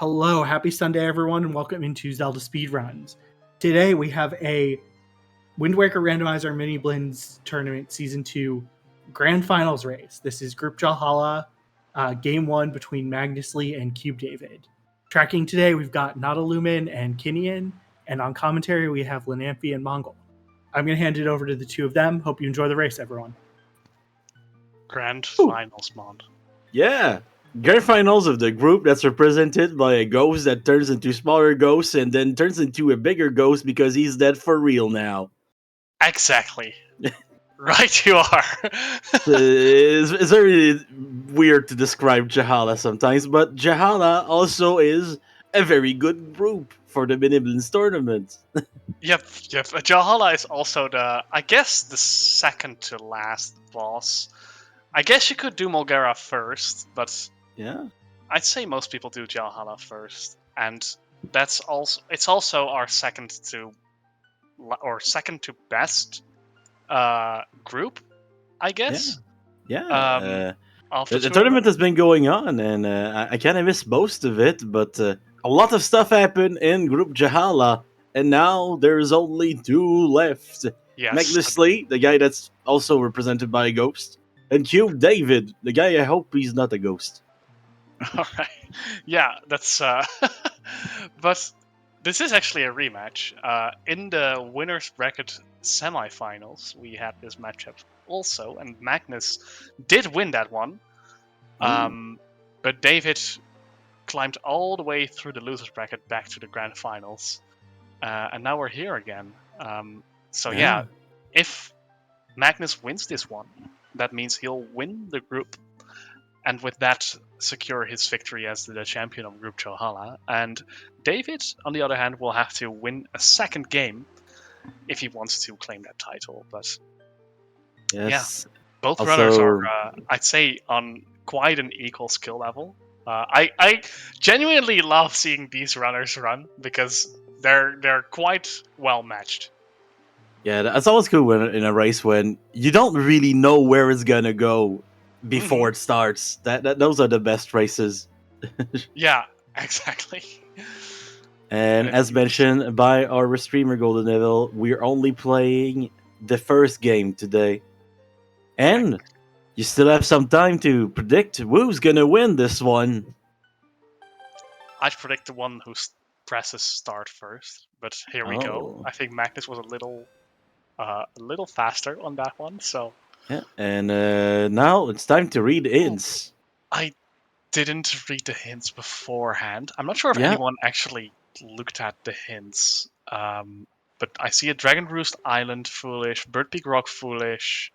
Hello, happy Sunday, everyone, and welcome into ZeldaSpeedRuns. Today we have a Wind Waker Randomizer Miniblins Tournament Season 2 Grand Finals race. This is Group Jalhalla, Game 1 between Magnusly and CubeDavid. Tracking today, we've got Nadalumin and Kinian, and on commentary, we have Linamphy and Mongol. I'm going to hand it over to the two of them. Hope you enjoy the race, everyone. Grand Finals mod. Yeah. Grand Finals of the group that's represented by a ghost that turns into smaller ghosts and then turns into a bigger ghost because he's dead for real now. Exactly. Right you are. It's very weird to describe Jalhalla sometimes, but Jalhalla also is a very good group for the Miniblins tournament. Yep. Jalhalla is also the second to last boss. I guess you could do Mulgara first, but Yeah. I'd say most people do Jalhalla first, and it's also our second to best group, I guess. Yeah. After The tournament has been going on, and I kind of missed most of it, but a lot of stuff happened in Group Jalhalla, and now there's only two left. Yes. Magnusly, the guy that's also represented by a ghost, and CubeDavid, the guy I hope he's not a ghost. All right. Yeah, that's. But this is actually a rematch. In the winners bracket semifinals, we had this matchup also, and Magnus did win that one. But David climbed all the way through the losers bracket back to the grand finals, and now we're here again. So if Magnus wins this one, that means he'll win the group, and with that secure his victory as the champion of Group Jalhalla. And David, on the other hand, will have to win a second game if he wants to claim that title. But yes, both runners are, I'd say, on quite an equal skill level. I genuinely love seeing these runners run because they're quite well matched. Yeah, that's always cool when in a race when you don't really know where it's gonna go before it starts. Those are the best races. Yeah, exactly. And as mentioned by our streamer Golden Devil, we're only playing the first game today. And you still have some time to predict who's gonna win this one. I'd predict the one who presses start first, but here we go. I think Magnus was a little faster on that one, so... Yeah, and now it's time to read the hints. I didn't read the hints beforehand. I'm not sure if anyone actually looked at the hints, but I see a Dragon Roost Island foolish, Birdpeak Rock foolish,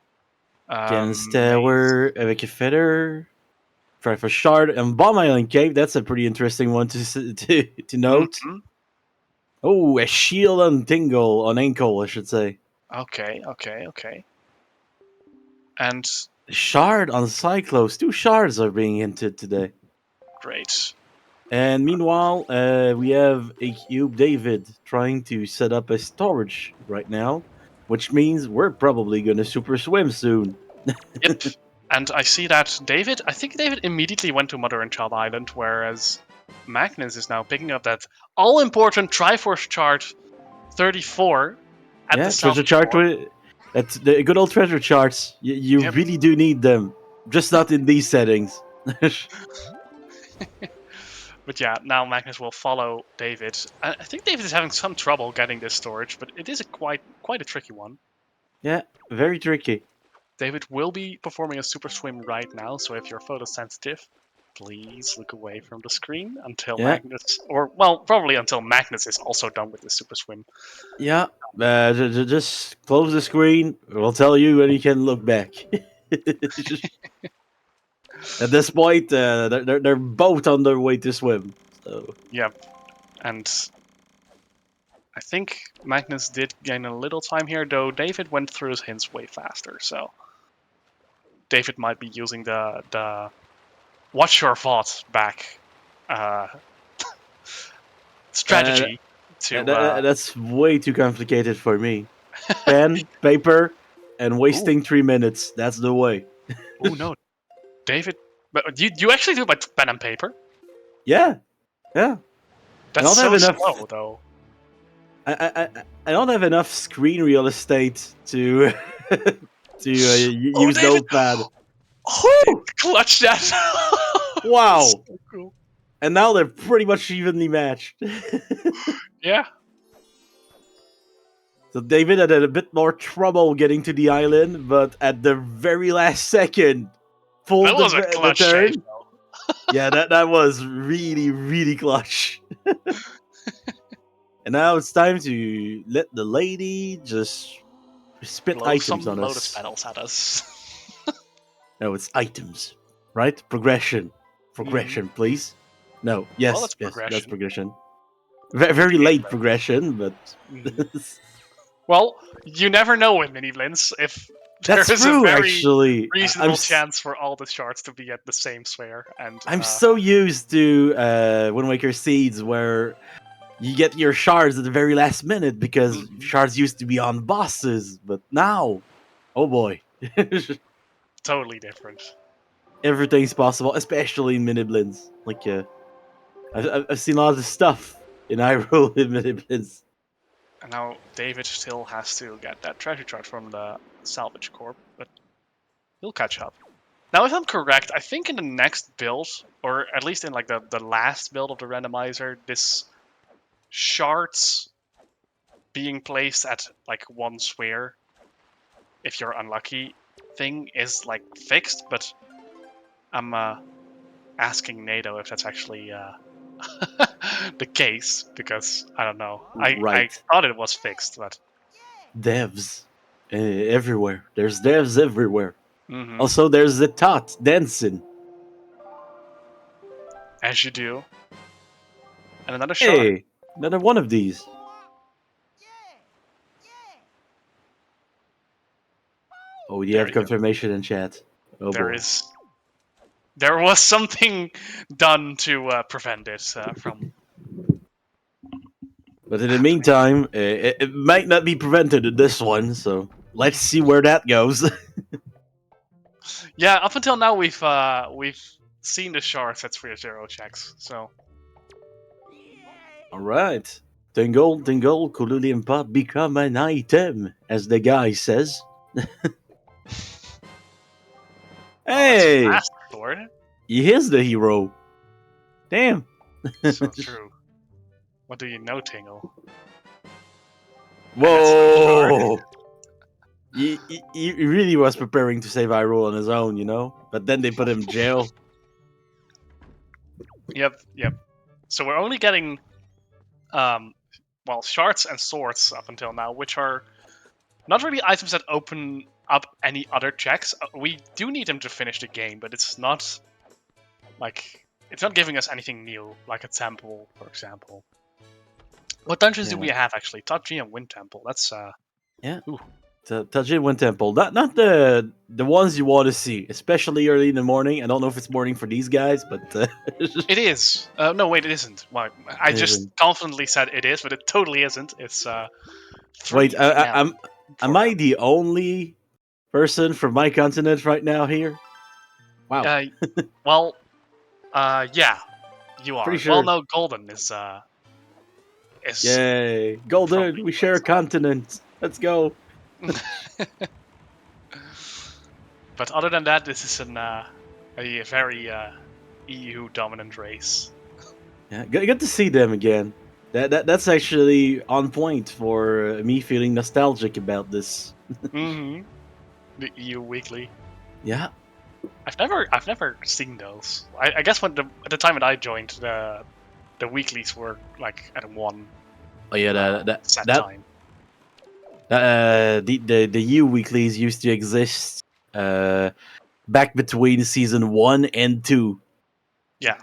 Cannon's Tower, avec a feather, try for shard, and Bomb Island Cave. That's a pretty interesting one to note. Mm-hmm. Oh, a shield on Tingle, on ankle, I should say. Okay. And shard on Cyclos. 2 shards are being hinted today. Great. And meanwhile, we have a CubeDavid trying to set up a storage right now, which means we're probably going to super swim soon. Yep. And I see that I think David immediately went to Mother and Child Island, whereas Magnus is now picking up that all-important Triforce chart 34 at the treasure chart. That's the good old treasure charts. You really do need them, just not in these settings. But yeah, now Magnus will follow David. I think David is having some trouble getting this storage, but it is quite a tricky one. Yeah, very tricky. David will be performing a super swim right now, so if you're photosensitive, please look away from the screen until Magnus, probably until Magnus is also done with the super swim. Yeah, just close the screen. We'll tell you when you can look back. At this point, they're both on their way to swim. So. Yep, and I think Magnus did gain a little time here, though David went through his hints way faster, so David might be using the watch your thoughts back strategy to... that's way too complicated for me. Pen, paper, and wasting 3 minutes. That's the way. Oh no, David! But you actually do it by pen and paper? Yeah. Yeah. That's don't so have enough- slow, though. I don't have enough screen real estate to use David! Notepad. Oh, clutch that! Wow. So cool. And now they're pretty much evenly matched. Yeah. So David had a bit more trouble getting to the island, but at the very last second, pulled That was a the clutch turn. save, though. Yeah, that was really, really clutch. And now it's time to let the lady just spit Blow items some on lotus us. petals at us. No, it's items, right? Progression, please. No, yes, Well, that's yes, that's progression. progression. Very late progression, but Well, you never know with Miniblins if that's there is true. a very Actually, reasonable chance for all the shards to be at the same sphere. And I'm so used to Wind Waker Seeds where you get your shards at the very last minute because shards used to be on bosses, but now, oh boy, totally different. everything's possible, especially in Miniblins. Like, I've seen a lot of stuff in Hyrule in Miniblins. And now David still has to get that treasure chart from the salvage corp, but he'll catch up. Now, if I'm correct, I think in the next build, or at least in like the last build of the randomizer, this shards being placed at like one sphere, if you're unlucky, thing is like fixed. But I'm asking NATO if that's actually the case, because I don't know. I Right. thought it was fixed, but Devs everywhere. There's devs everywhere. mhm. Also, there's the tot dancing. As you do. And another shard. Hey, another one of these. Oh, you There have you go. confirmation in chat. Oh boy. There was something done to prevent it from. But in the meantime, it might not be prevented in this one, so let's see where that goes. Yeah, up until now we've seen the shards at 3-0 checks, so Alright. Tingle, tingle, Cerulean Pot become an item, as the guy says. Hey! that's fast, Lord. He is the hero. Damn. So true. What do you know, Tingle? Whoa! He really was preparing to save Hyrule on his own, you know? But then they put him in jail. Yep. So we're only getting, well, shards and swords up until now, which are not really items that open up any other checks. We do need them to finish the game, but it's not like it's not giving us anything new, like a temple, for example. What dungeons do we have actually? Top G and Wind Temple. That's Yeah. Tajin Wind Temple. Not the ones you want to see, especially early in the morning. I don't know if it's morning for these guys, but it is. No, wait, it isn't. Why? I It just isn't. confidently said it is, but it totally isn't. It's 3 wait. PM Am for I them. the only person from my continent right now here? Wow. Well, yeah, you are. Pretty sure. Well, no, Golden is Yay, Golden! from We share a continent. Let's go. But other than that, this is a very EU dominant race. Yeah, good to see them again. That's actually on point for me feeling nostalgic about this. The EU Weekly. Yeah. I've never seen those. I guess at the time that I joined, the weeklies were like at 1 Oh yeah, set time. The U weeklies used to exist back between season 1 and 2. Yeah,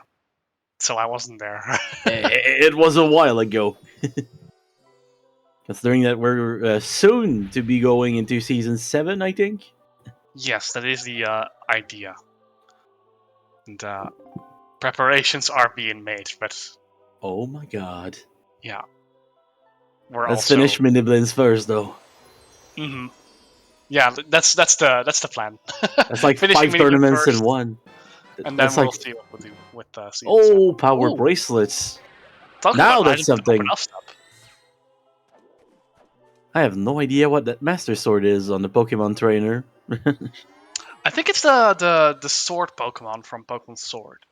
so I wasn't there. It was a while ago. Considering that we're soon to be going into season 7, I think. Yes, that is the idea. And preparations are being made, but Oh my god. yeah, we're Let's also... finish Miniblins first, though. Yeah, that's the plan. That's like Finish 5 Miniblins tournaments first, in one. and That's then we'll like... see what we'll do with season Oh, 7. power Ooh, bracelets. Talk Now about that's items to something. open up stuff. I have no idea what that Master Sword is on the Pokemon Trainer. I think it's the sword Pokemon from Pokemon Sword.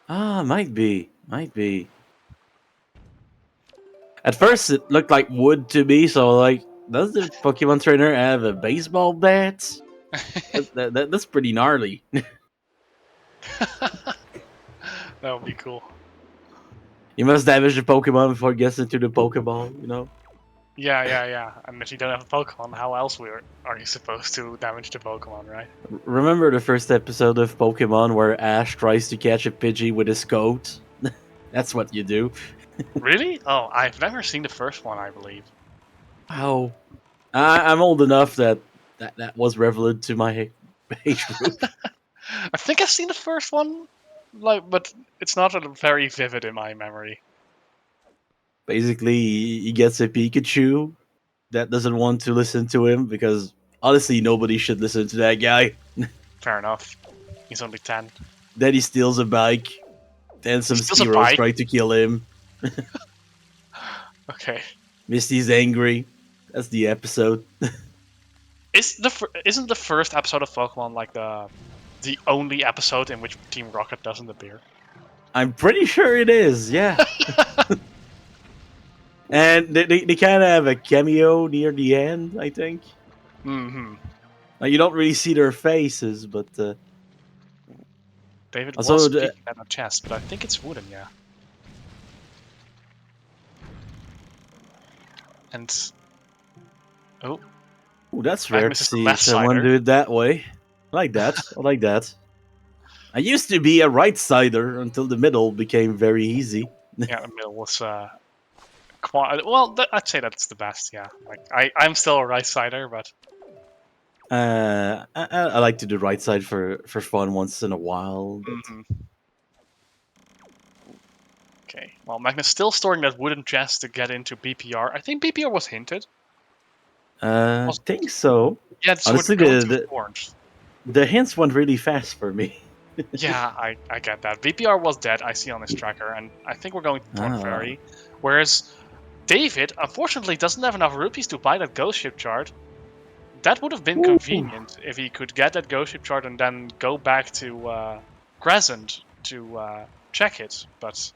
Might be. At first, it looked like wood to me, so like, does the Pokemon Trainer have a baseball bat? That's pretty gnarly. That would be cool. You must damage the Pokemon before it gets into the Pokeball, you know? Yeah. And if you don't have a Pokemon, how else are you supposed to damage the Pokemon, right? Remember the first episode of Pokemon where Ash tries to catch a Pidgey with his coat? That's what you do. Really? Oh, I've never seen the first one, I believe. Ow. I'm old enough that was relevant to my age group. I think I've seen the first one, but it's not very vivid in my memory. Basically, he gets a Pikachu that doesn't want to listen to him because honestly, nobody should listen to that guy. Fair enough. He's only 10. Then he steals a bike. Then some Steals a Spearows bike? try to kill him. Okay. Misty's angry. That's the episode. Isn't the first episode of Pokemon like the only episode in which Team Rocket doesn't appear? I'm pretty sure it is, yeah. And they kind of have a cameo near the end, I think. Mm-hmm. Like, you don't really see their faces, but David Also, was the- speaking at a chest, but I think it's wooden, yeah. And oh, ooh, that's rare to Magnus is the see left someone sider. do it that way. I like that. I like that. I used to be a right-sider until the middle became very easy. Yeah, the middle was I'd say that's the best. Yeah, like I'm still a right sider, but I like to do right side for fun once in a while. But... Okay. Well, Magnus still storing that wooden chest to get into BPR. I think BPR was hinted. I think so. Yeah, it's Honestly, the hints went really fast for me. Yeah, I get that. VPR was dead, I see on his tracker, and I think we're going to Thorn Fairy. Whereas David, unfortunately, doesn't have enough rupees to buy that Ghost Ship chart. That would have been convenient if he could get that Ghost Ship chart and then go back to Crescent to check it, but...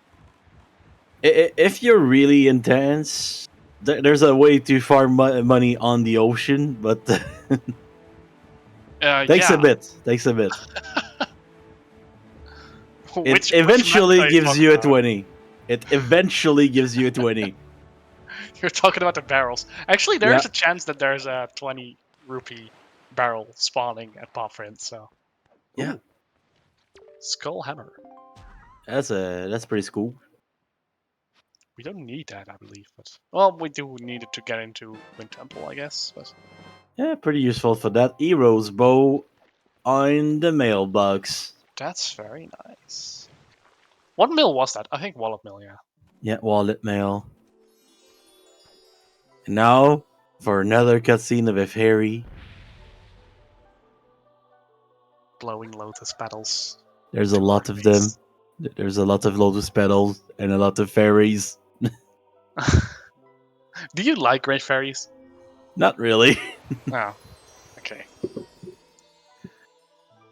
If you're really intense, there's a way to farm money on the ocean, but takes a bit. It eventually gives you a 20. It eventually gives you a 20. You're talking about the barrels. Actually, there's a chance that there's a 20 rupee barrel spawning at Popprint, so... Yeah. Ooh. Skull Hammer. That's pretty cool. We don't need that, I believe, but... Well, we do need it to get into Wind Temple, I guess, but... Yeah, pretty useful for that. Hero's Bow on the mailbox. That's very nice. What mill was that? I think Wallet Mill, yeah. Yeah, wallet mail. And now, for another cutscene of a fairy. Blowing Lotus petals. There's a lot of them. There's a lot of Lotus petals and a lot of fairies. Do you like Great Fairies? Not really. Oh, okay.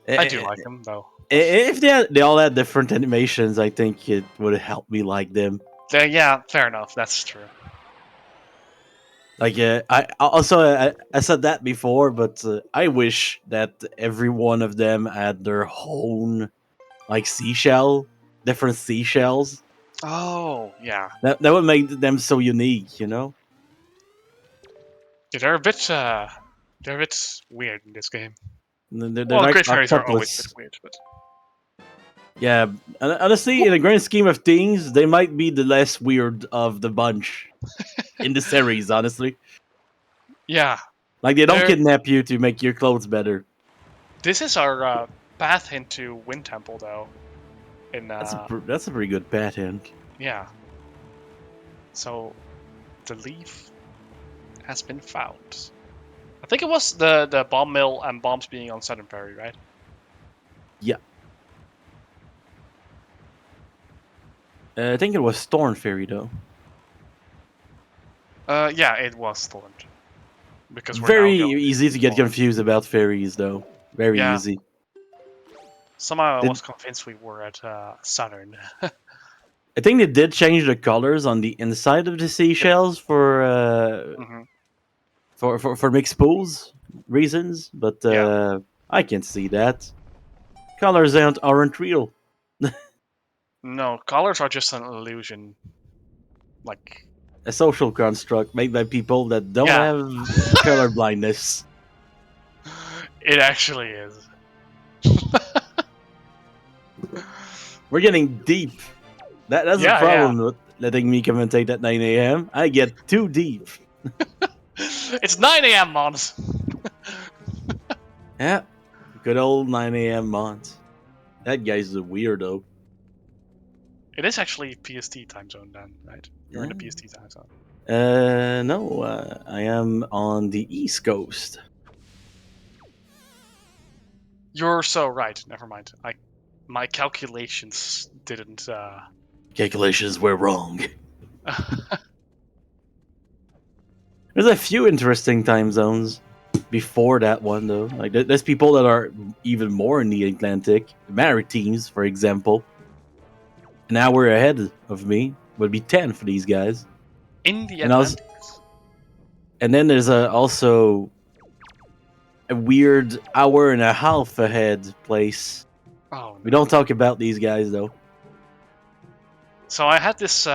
I do like them, though. If they all had different animations, I think it would help me like them. Yeah, fair enough. That's true. Like, I said that before, but I wish that every one of them had their own, like, different seashells. Oh, yeah. That would make them so unique, you know? Yeah, they're a bit weird in this game. They're Well, like Great Fairies are always octopus. a bit weird, but... Yeah, honestly, in the grand scheme of things, they might be the less weird of the bunch in the series, honestly. Yeah. Like, they don't kidnap you to make your clothes better. This is our path into Wind Temple, though. That's a pretty good path hint. Yeah. So, the leaf has been found. I think it was the bomb mill and bombs being on Southern Prairie, right? Yeah. I think it was Thorn Fairy though. Yeah, it was Thorned. Because we're Very now going easy to get confused about fairies though. Very Yeah. easy. Somehow I Did- was convinced we were at Southern. I think they did change the colors on the inside of the seashells hmm for mixed pools reasons, but Yeah. I can see that. Colors aren't real. No, colors are just an illusion. Like, A social construct made by people that don't Yeah. have color blindness. it actually is. We're getting deep. That's the Yeah, problem with letting me commentate at 9 a.m. I get too deep. It's 9 a.m. Mons. Yeah, good old 9 a.m. Mont. That guy's a weirdo. It is actually PST time zone then, right? You're in the PST time zone. No, I am on the East Coast. You're so right. Never mind. My calculations didn't. Calculations were wrong. There's a few interesting time zones before that one, though. Like, there's people that are even more in the Atlantic. Maritimes, for example. An hour ahead of me would be 10 for these guys. in the And I was- Atlantic. And then there's also a weird hour and a half ahead place. Oh, We no. don't talk about these guys, though. So I had this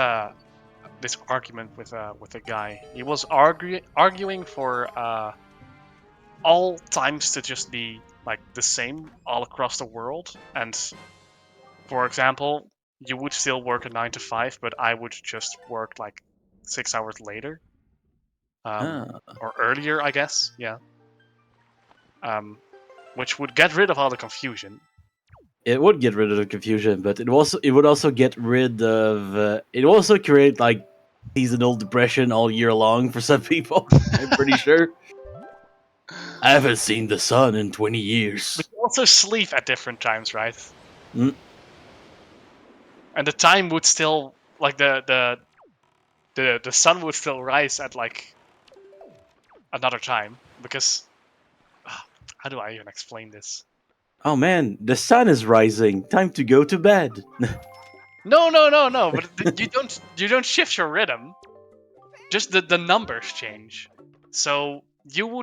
this argument with a guy. He was arguing for all times to just be like the same all across the world. And for example, you would still work a 9 to 5, but I would just work like 6 hours later, or earlier, I guess. Yeah. Which would get rid of all the confusion. It would get rid of the confusion, but it would also get rid of. It would also create like seasonal depression all year long for some people. I'm pretty sure. I haven't seen the sun in 20 years. But you also sleep at different times, right? Mm. And the time would still like the sun would still rise at like another time because how do I even explain this? Oh man, the sun is rising. Time to go to bed. No. But you don't shift your rhythm. Just the numbers change. So you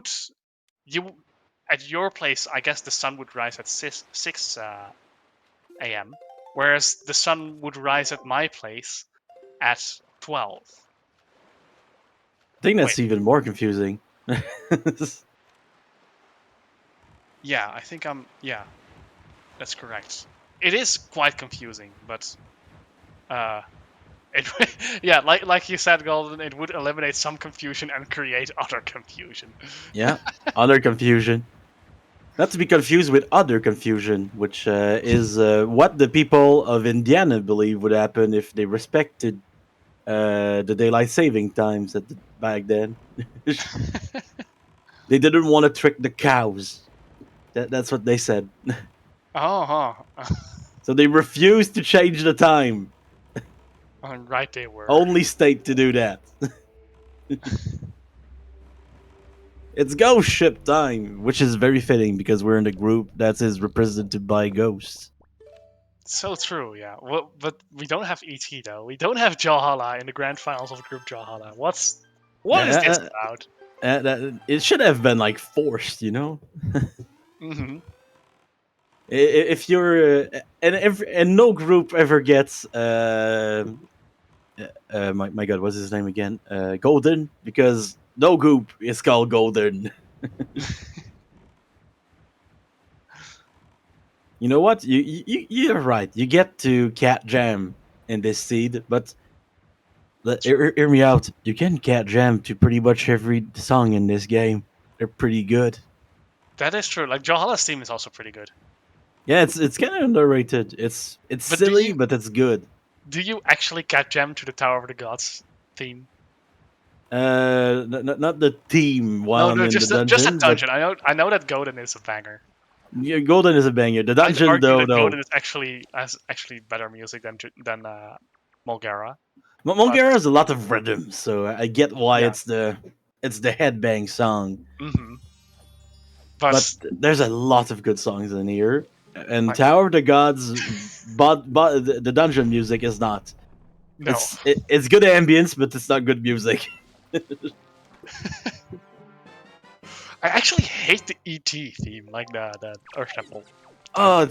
at your place, I guess the sun would rise at 6 a.m. Whereas the sun would rise at my place at 12. I think that's even more confusing. Yeah, I think yeah, that's correct. It is quite confusing, but it yeah, like you said, Golden, it would eliminate some confusion and create other confusion. Yeah, other confusion. Not to be confused with other confusion, which is what the people of Indiana believe would happen if they respected the daylight saving times back then. They didn't want to trick the cows. That's what they said. Oh, So they refused to change the time. right, they were. Only state to do that. It's ghost ship time, which is very fitting because we're in a group that is represented by ghosts. So true, yeah. Well, but we don't have ET though. We don't have Jalhalla in the grand finals of Group Jalhalla. What is this about? It should have been like forced, you know. Mm-hmm. If you're and no group ever gets my god, what's his name again? Golden, because no group is called Golden. You know what? You're right. You get to cat jam in this seed, but hear me out. You can cat jam to pretty much every song in this game. They're pretty good. That is true. Like Jalhalla's team is also pretty good. Yeah, it's kind of underrated. It's But silly, but it's good. Do you actually cat jam to the Tower of the Gods theme? Not the team while I'm in just the dungeon. just a dungeon. I know that Golden is a banger. Yeah, Golden is a banger. The I'd dungeon, argue though, that no. Golden is actually better music than Mulgara. Mulgara has a lot of rhythm, so I get why Yeah. it's the headbang song. Mm-hmm. But there's a lot of good songs in here, and Like- Tower of the Gods, but the dungeon music is not. no. It's good ambience, but it's not good music. I actually hate the ET theme, like the Earth Temple. Oh,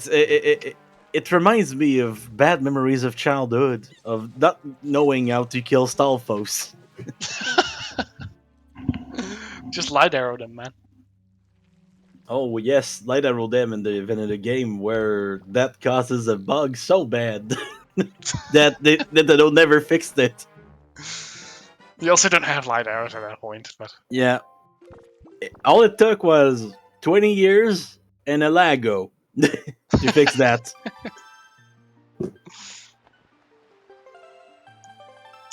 it reminds me of bad memories of childhood, of not knowing how to kill Stalfos. Just light arrow them, man. Oh yes, light arrow them in the event of the game where that causes a bug so bad that they don't never fixed it. You also don't have light arrows at that point, but Yeah, all it took was 20 years and a Lago to fix that.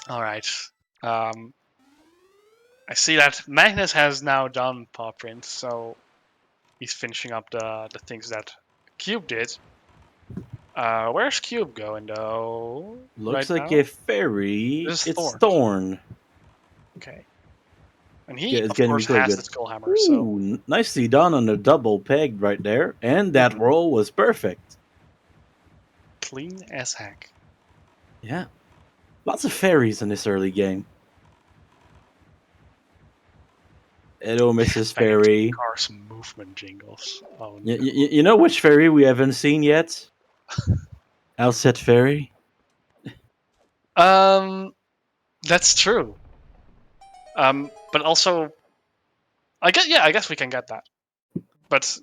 all right. I see that Magnus has now done paw prints, so he's finishing up the things that Cube did. Where's Cube going though? Looks right like now? a fairy. This is It's Thorn. Thorn. Okay. And he, Yeah, it's of gonna be course, quite has good. the skull hammer, so Ooh, nicely done on the double peg right there, and that roll was perfect. clean as heck. Yeah, lots of fairies in this early game. Hello, Mrs. Banging Fairy. Cars movement jingles. Oh no. You know which fairy we haven't seen yet? Outset Fairy. That's true. But also, I guess we can get that. But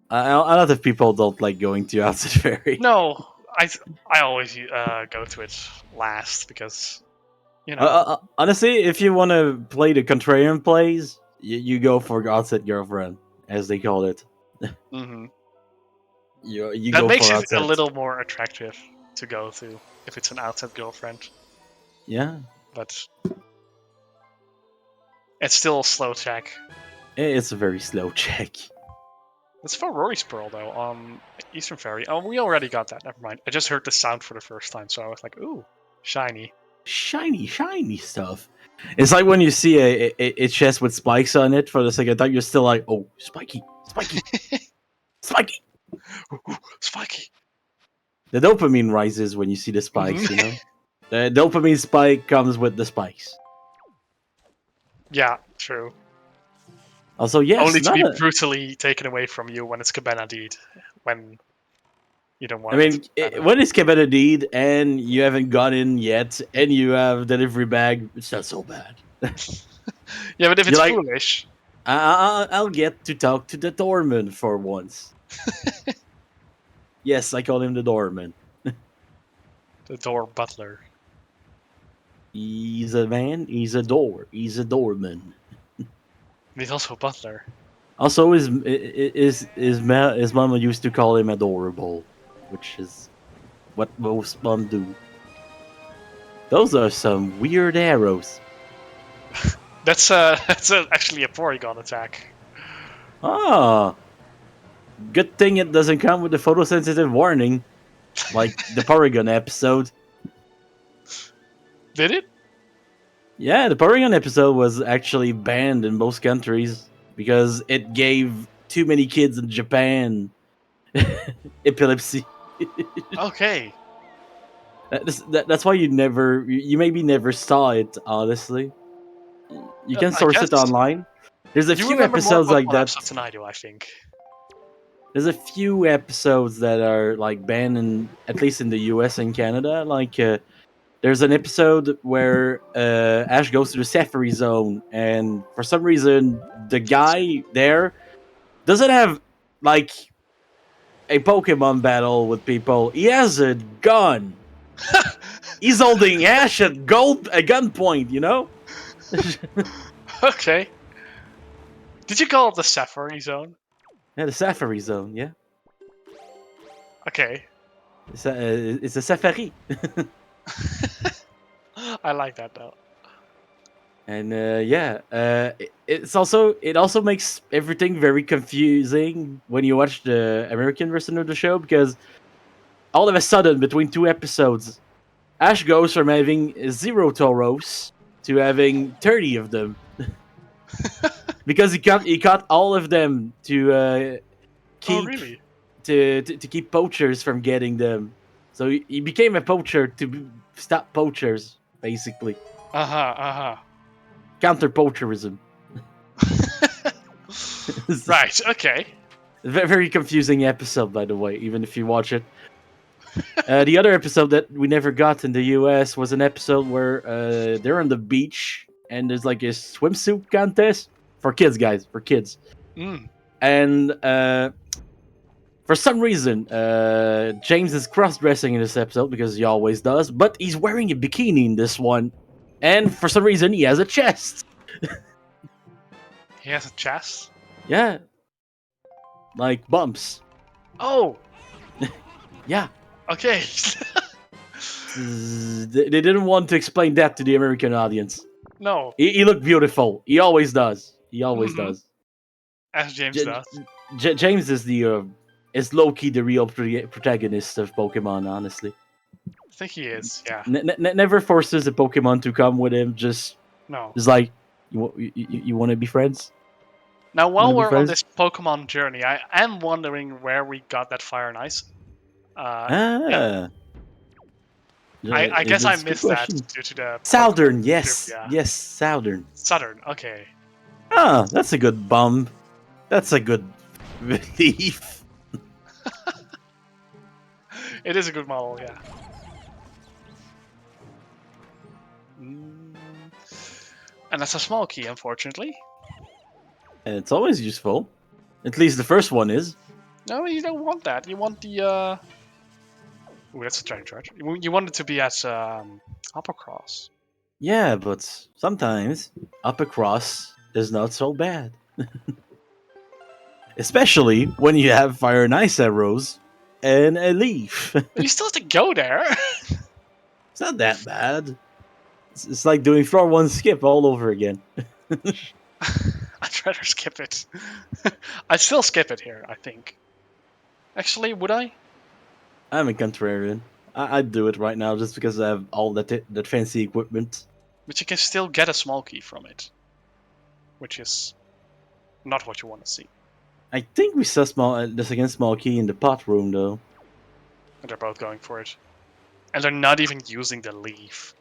A lot of people don't like going to Outset Fairy. no, I always go to it last because you know. Honestly, if you want to play the contrarian plays, you go for Outset Girlfriend, as they call it. Mhm. You That go makes for it Outset. a little more attractive to go to if it's an outside girlfriend. Yeah, But it's still a slow check. it's a very slow check. It's for Rory's Pearl though. Eastern Fairy. Oh, we already got that. Never mind. I just heard the sound for the first time, so I was like, "Ooh, shiny." Shiny stuff. It's like when you see a chest with spikes on it for the second time, you're still like, oh, spiky. Ooh, spiky. The dopamine rises when you see the spikes, you know? The dopamine spike comes with the spikes. Yeah, true. Also, yes, Only to be brutally taken away from you when it's Cabana Deed, when you don't want I mean, it. when it's Cabana Deed and you haven't got in yet, and you have delivery bag, it's not so bad. Yeah, but if it's You're like, foolish, I'll get to talk to the doorman for once. Yes, I call him the doorman. the door butler. He's a man. He's a door. He's a doorman. He's also a butler. Also, his mama used to call him adorable, which is what most mom do. Those are some weird arrows. That's actually a Porygon attack. Ah, good thing it doesn't come with the photosensitive warning, like the Porygon episode. Did it? Yeah, the Porygon episode was actually banned in most countries because it gave too many kids in Japan epilepsy. Okay. That's why you maybe never saw it. Honestly, you can I source it guess. online. There's a You few remember episodes more like Pokemon that. episodes than I do, I think. There's a few episodes that are like banned in at least in the US and Canada. Like there's an episode where Ash goes to the Safari Zone, and for some reason the guy there doesn't have like a Pokemon battle with people. He has a gun. He's holding Ash at gunpoint, you know? Okay. Did you call it the Safari Zone? Yeah, the Safari Zone, yeah. Okay. It's a safari. I like that though. And it also makes everything very confusing when you watch the American version of the show, because all of a sudden between two episodes Ash goes from having 0 Toros to having 30 of them. Because he caught all of them to keep really? to keep poachers from getting them. So he became a poacher to stop poachers, basically. Counter poacherism. Right. Okay. Very confusing episode, by the way, even if you watch it. The other episode that we never got in the US was an episode where they're on the beach and there's like a swimsuit contest for kids, guys, for kids. And for some reason, James is cross-dressing in this episode because he always does, but he's wearing a bikini in this one, and for some reason he has a chest. He has a chest? Yeah. Like bumps. Oh! Yeah. Okay. They didn't want to explain that to the American audience. No. He looked beautiful. He always does. He always does. As James does. James is is low-key the real protagonist of Pokemon, honestly. I think he is, yeah. Never forces a Pokemon to come with him, just like, you want to be friends? Now, while we're on this Pokemon journey, I am wondering where we got that Fire and Ice. Yeah. I guess I missed that due to the... Southern, yes. Yeah. Yes, Southern. Southern, okay. Ah, that's a good bomb. That's a good thief. It is a good model, yeah. And that's a small key, unfortunately. And it's always useful. At least the first one is. No, you don't want that. You want the... Ooh, that's a giant charge. You want it to be as upper cross. Yeah, but sometimes upper cross is not so bad. Especially when you have Fire and Ice arrows and a leaf. You still have to go there. It's not that bad. It's like doing floor 1 skip all over again. I'd rather skip it. I'd still skip it here, I think. Actually, would I? I'm a contrarian. I'd do it right now just because I have all that fancy equipment. But you can still get a small key from it. Which is not what you want to see. I think we saw this again small key in the pot room, though. And they're both going for it. And they're not even using the leaf.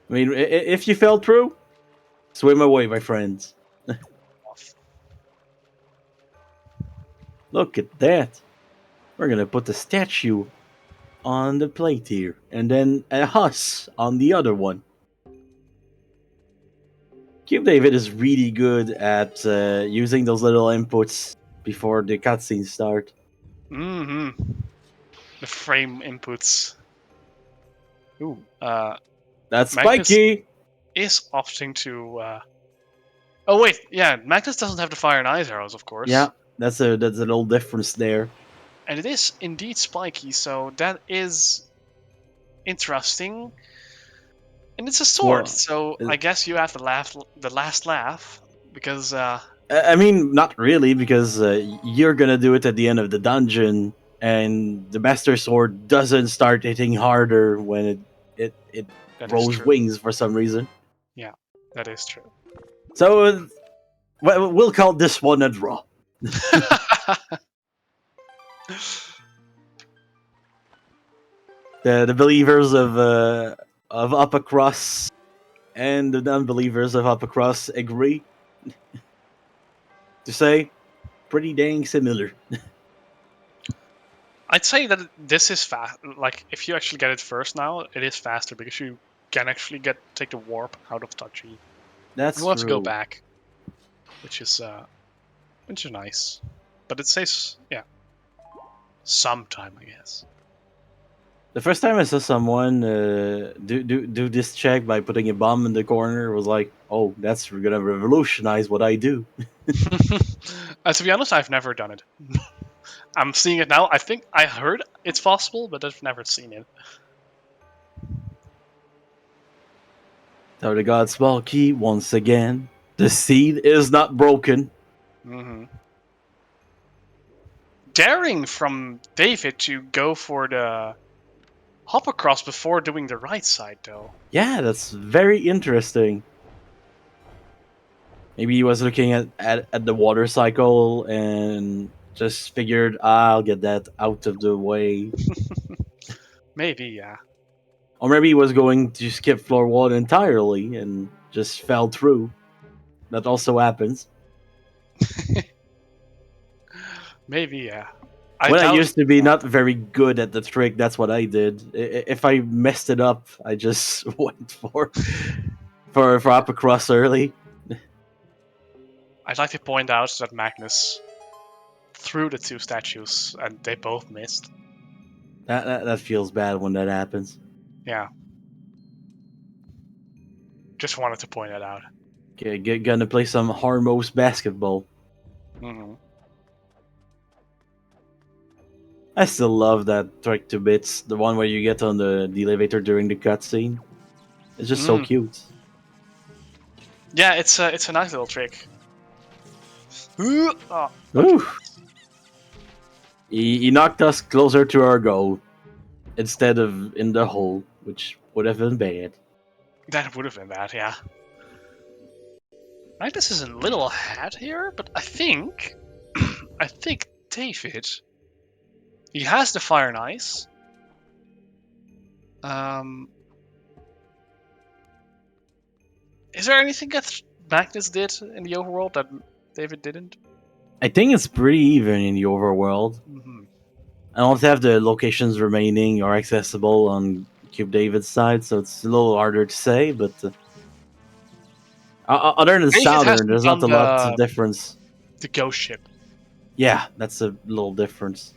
I mean, if you fell through, swim away, my friends. Look at that. We're gonna put the statue on the plate here, and then a huss on the other one. CubeDavid is really good at using those little inputs before the cutscenes start. The frame inputs. Ooh, that's Magnus spiky! Is opting to... Oh wait, yeah, Magnus doesn't have the Fire and Ice arrows, of course. Yeah, that's a little difference there. And it is indeed spiky, so that is interesting. And it's a sword, so I guess you have the last laugh, because... I mean, not really, because you're gonna do it at the end of the dungeon, and the Master Sword doesn't start hitting harder when it rolls wings for some reason. Yeah, that is true. So, we'll call this one a draw. The believers of Upper Cross and the non-believers of Upper Cross agree to say pretty dang similar. I'd say that this is fast. Like, if you actually get it first now, it is faster because you can actually take the warp out of Touchy. That's true. You want to go back, which is nice. But it says, yeah, sometime, I guess. The first time I saw someone do this check by putting a bomb in the corner was like, oh, that's gonna revolutionize what I do. To be honest, I've never done it. I'm seeing it now. I think I heard it's possible, but I've never seen it. So the God Small Key, once again. The seed is not broken. Daring from David to go for the hop across before doing the right side, though. Yeah, that's very interesting. Maybe he was looking at the water cycle and just figured, I'll get that out of the way. Maybe, yeah. Or maybe he was going to skip floor 1 entirely and just fell through. That also happens. Maybe, yeah. When I doubt used to be not very good at the trick, that's what I did. If I messed it up, I just went for up across early. I'd like to point out that Magnus threw the 2 statues, and they both missed. That feels bad when that happens. Yeah. Just wanted to point that out. Okay, gonna play some Harmos basketball. Mm-hmm. I still love that trick to bits. The one where you get on the elevator during the cutscene. It's just so cute. Yeah, it's a nice little trick. Oh, Ooh. He knocked us closer to our goal instead of in the hole, which would have been bad. that would have been bad, yeah. Magnus is a little ahead here, but I think David. He has the fire and ice. Is there anything that Magnus did in the overworld that David didn't? I think it's pretty even in the overworld. Mm-hmm. I don't have the locations remaining or accessible on CubeDavid's side, so it's a little harder to say, but other than David Southern, hasn't there's not a done lot of difference. The ghost ship. Yeah, that's a little difference.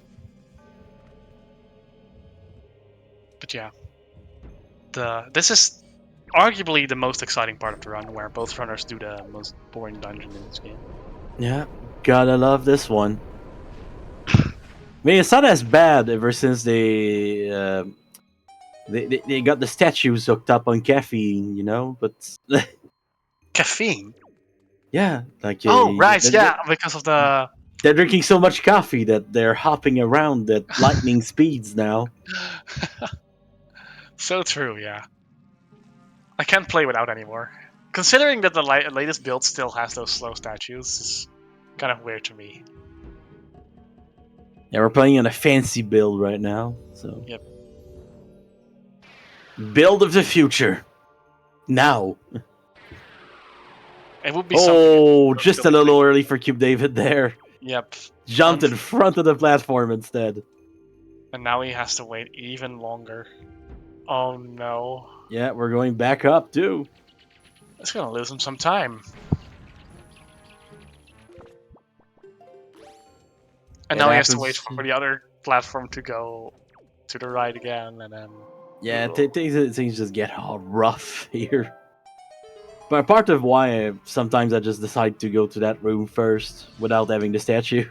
But yeah. This is arguably the most exciting part of the run, where both runners do the most boring dungeon in this game. Yeah, gotta love this one. I mean, it's not as bad ever since they got the statues hooked up on caffeine, you know. But Caffeine? yeah, like Oh, right, yeah, because of the... They're drinking so much coffee that they're hopping around at lightning speeds now. So true, yeah. I can't play without anymore. Considering that the latest build still has those slow statues, is kind of weird to me. Yeah, we're playing on a fancy build right now, so... Yep. Build of the future. Now. It would be just a little early for CubeDavid there. Yep. Jumped in front of the platform instead. And now he has to wait even longer. Oh no. Yeah, we're going back up too. It's gonna lose him some time. And now he has to wait for the other platform to go to the right again, and then... Yeah, things just get all rough here. But part of why sometimes I just decide to go to that room first without having the statue.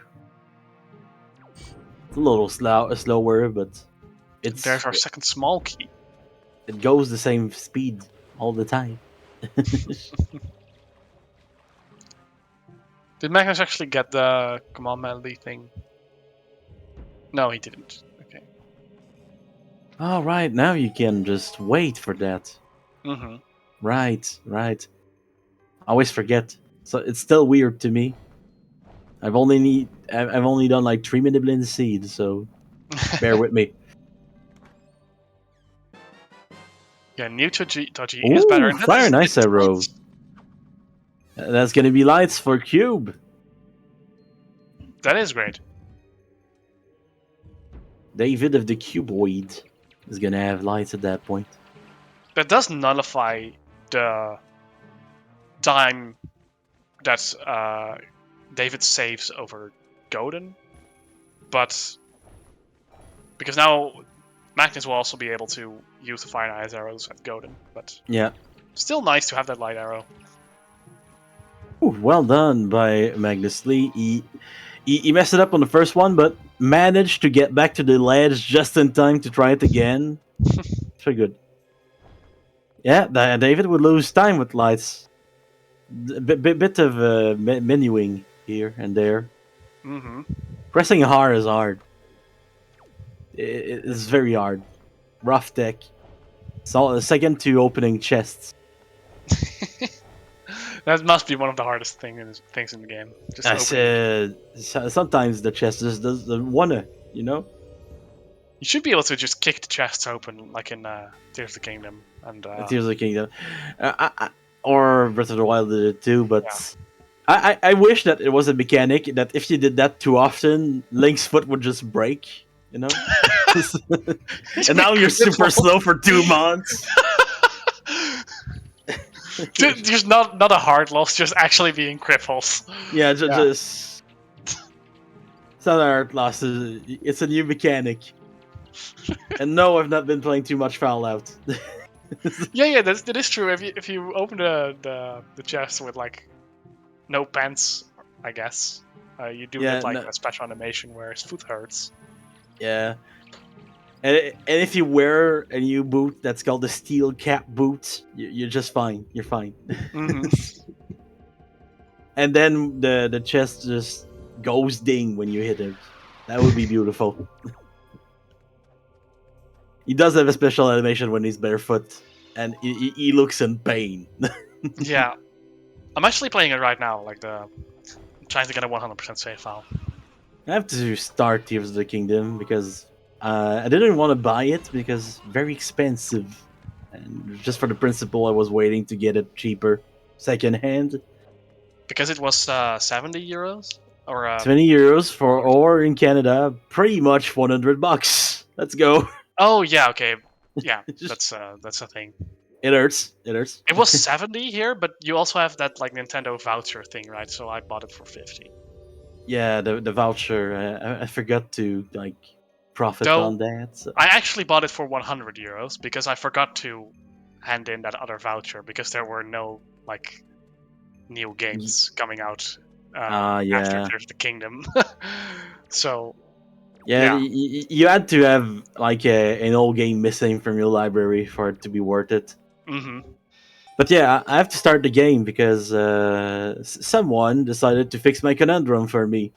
It's a little slower, but it's... There's our second small key. It goes the same speed all the time. Did Magnus actually get the command melody thing? No, he didn't. Okay. All right, now you can just wait for that. Mm-hmm. Right. I always forget. So it's still weird to me. I've only done like 3 Miniblins seeds, so bear with me. Yeah, new Toji is better. Fire nice arrow. That's gonna be lights for Cube. That is great. David of the Cuboid is gonna have lights at that point. That does nullify the time that David saves over Godin, but because now Magnus will also be able to use the fire and ice arrows at Godin, but yeah, still nice to have that light arrow. Ooh, well done by Magnusly. He messed it up on the first one, but managed to get back to the ledge just in time to try it again. Very good. Yeah, David would lose time with lights. Bit of menuing here and there. Mm-hmm. Pressing R is hard. It's very hard. rough deck. So second to opening chests. That must be one of the hardest things in the game. Just I opening. said sometimes the chest just doesn't wanna, you know. You should be able to just kick the chests open, like in Tears of the Kingdom, and Tears of the Kingdom, or Breath of the Wild did it too. But I wish that it was a mechanic that if you did that too often, Link's foot would just break. You know. And now you're super slow for 2 months. There's not a hard loss, just actually being cripples. Yeah, just it's not a hard loss. It's a new mechanic. And no, I've not been playing too much Fallout. Yeah, that is true. If you open the chest with like no pants, I guess you do get like a special animation where his foot hurts. Yeah. And if you wear a new boot that's called the steel cap boot, you're just fine. You're fine. Mm-hmm. And then the chest just goes ding when you hit it. That would be beautiful. He does have a special animation when he's barefoot, and he looks in pain. Yeah. I'm actually playing it right now, like I'm trying to get a 100% save file. I have to start Tears of the Kingdom because I didn't want to buy it because very expensive, and just for the principle, I was waiting to get it cheaper, secondhand. Because it was 70 euros or 20 euros for, or in Canada, pretty much $100. Let's go. Oh yeah, okay, yeah, that's a thing. It hurts. It hurts. It was 70 here, but you also have that like Nintendo voucher thing, right? So I bought it for 50. Yeah, the voucher. I forgot to like profit on that. So. I actually bought it for 100 euros because I forgot to hand in that other voucher because there were no like new games coming out after Tears of the Kingdom. So yeah. You had to have like an old game missing from your library for it to be worth it. Mm-hmm. But yeah, I have to start the game because someone decided to fix my conundrum for me.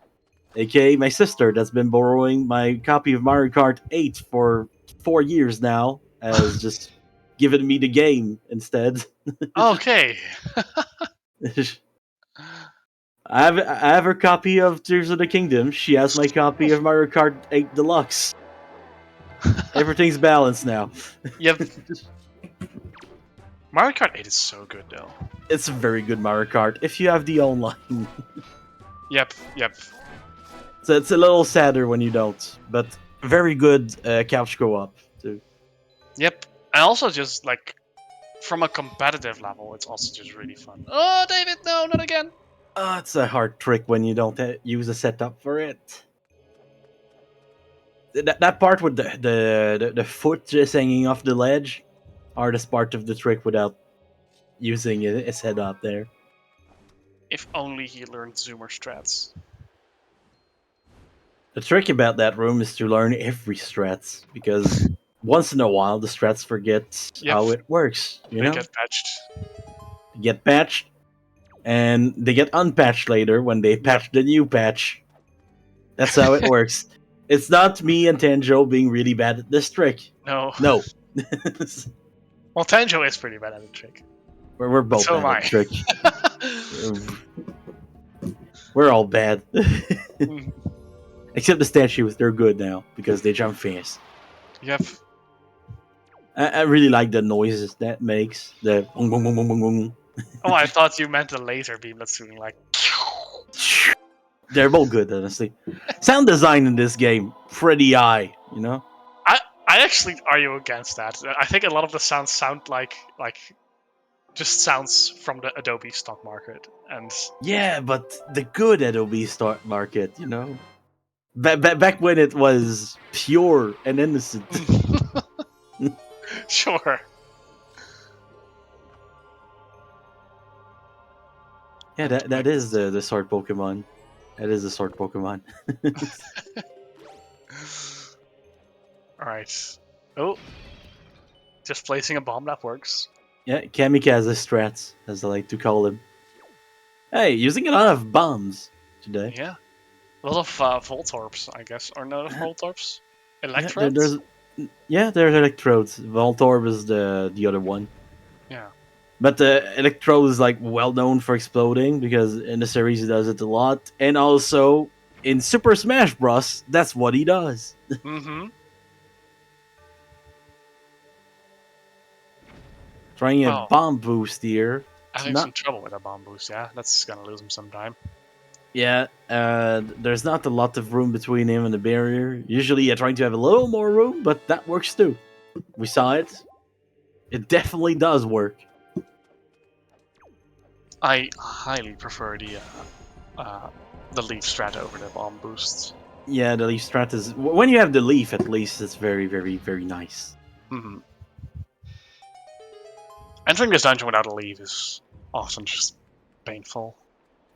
AKA my sister that's been borrowing my copy of Mario Kart 8 for 4 years now, has just given me the game instead. Okay. I have her copy of Tears of the Kingdom. She has my copy of Mario Kart 8 Deluxe. Everything's balanced now. Yep. Mario Kart 8 is so good though. It's a very good Mario Kart if you have the online. Yep. So it's a little sadder when you don't, but very good couch co-op too. Yep. And also just like from a competitive level, it's also just really fun. Oh, David, no, not again. It's a hard trick when you don't use a setup for it. That part with the foot just hanging off the ledge, hardest part of the trick without using a setup there. If only he learned zoomer strats. The trick about that room is to learn every strats, because once in a while the strats forget how it works. They get patched. They get patched, and they get unpatched later when they patch the new patch. That's how it works. It's not me and Tanjo being really bad at this trick. No. Well, Tanjo is pretty bad at the trick. We're both bad at the trick. We're all bad. Except the statues, they're good now because they jump fast. Yep. I really like the noises that makes. The boom, boom, boom, boom, boom, boom. Oh, I thought you meant the laser beam that's doing like. They're both good, honestly. Sound design in this game, pretty high, you know? I actually argue against that. I think a lot of the sounds sound like just sounds from the Adobe stock market. And yeah, but the good Adobe stock market, you know? Back when it was pure and innocent. Sure. Yeah, that is the sword Pokemon. That is the sword Pokemon. Alright. Oh. Just placing a bomb, that works. Yeah, Kamikaze strats, as I like to call them. Hey, using a lot of bombs today. Yeah. A lot of Voltorbs, I guess. Or no Voltorbs? Electrodes? Yeah, there's electrodes. Voltorb is the other one. Yeah. But the electrode is like well known for exploding because in the series he does it a lot, and also in Super Smash Bros. That's what he does. Mm-hmm. Trying a Oh, bomb boost here. It's having some not. trouble with a bomb boost. Yeah, that's gonna lose him some time. Yeah, there's not a lot of room between him and the barrier. Usually you're trying to have a little more room, but that works too. We saw it. It definitely does work. I highly prefer the leaf strat over the bomb boosts. Yeah, the leaf strat is... When you have the leaf, at least, it's very, very, very nice. Mm-hmm. Entering this dungeon without a leaf is often just painful.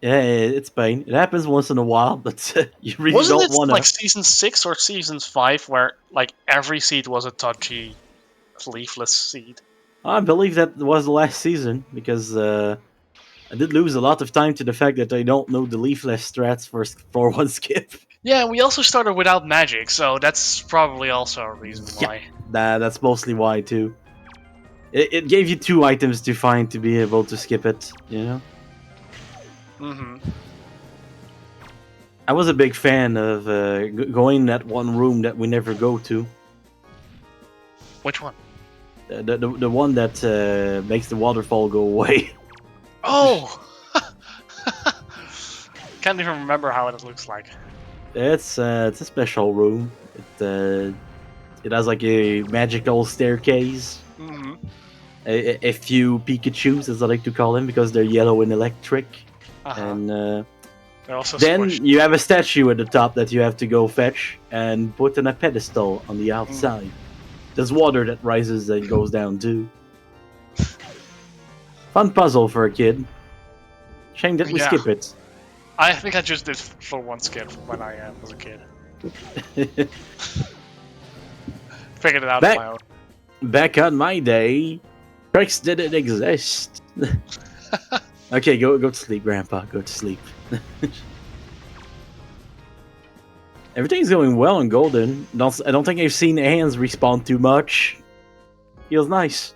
Yeah, it's pain. It happens once in a while, but you really Wasn't don't it want to... like season 6 or season 5 where like every seed was a touchy, leafless seed? I believe that was the last season, because I did lose a lot of time to the fact that I don't know the leafless strats for one skip. Yeah, we also started without magic, so that's probably also a reason why. That's mostly why, too. It gave you 2 items to find to be able to skip it, you know? Mm-hmm. I was a big fan of going in that one room that we never go to. Which one? The one that makes the waterfall go away. Oh! Can't even remember how it looks like. It's a special room. It has like a magical staircase. Mm-hmm. A few Pikachus, as I like to call them, because they're yellow and electric. Uh-huh. And They're also then squished. you have a statue at the top that you have to go fetch and put on a pedestal on the outside. There's water that rises and goes down too. Fun puzzle for a kid. Shame that we Yeah. skip it. I think I just did for one skip when I was a kid. Figured it out on my own. Back on my day, tricks didn't exist. Okay, go to sleep, Grandpa. Go to sleep. Everything's going well in Golden. I don't think I've seen hands respawn too much. Feels nice.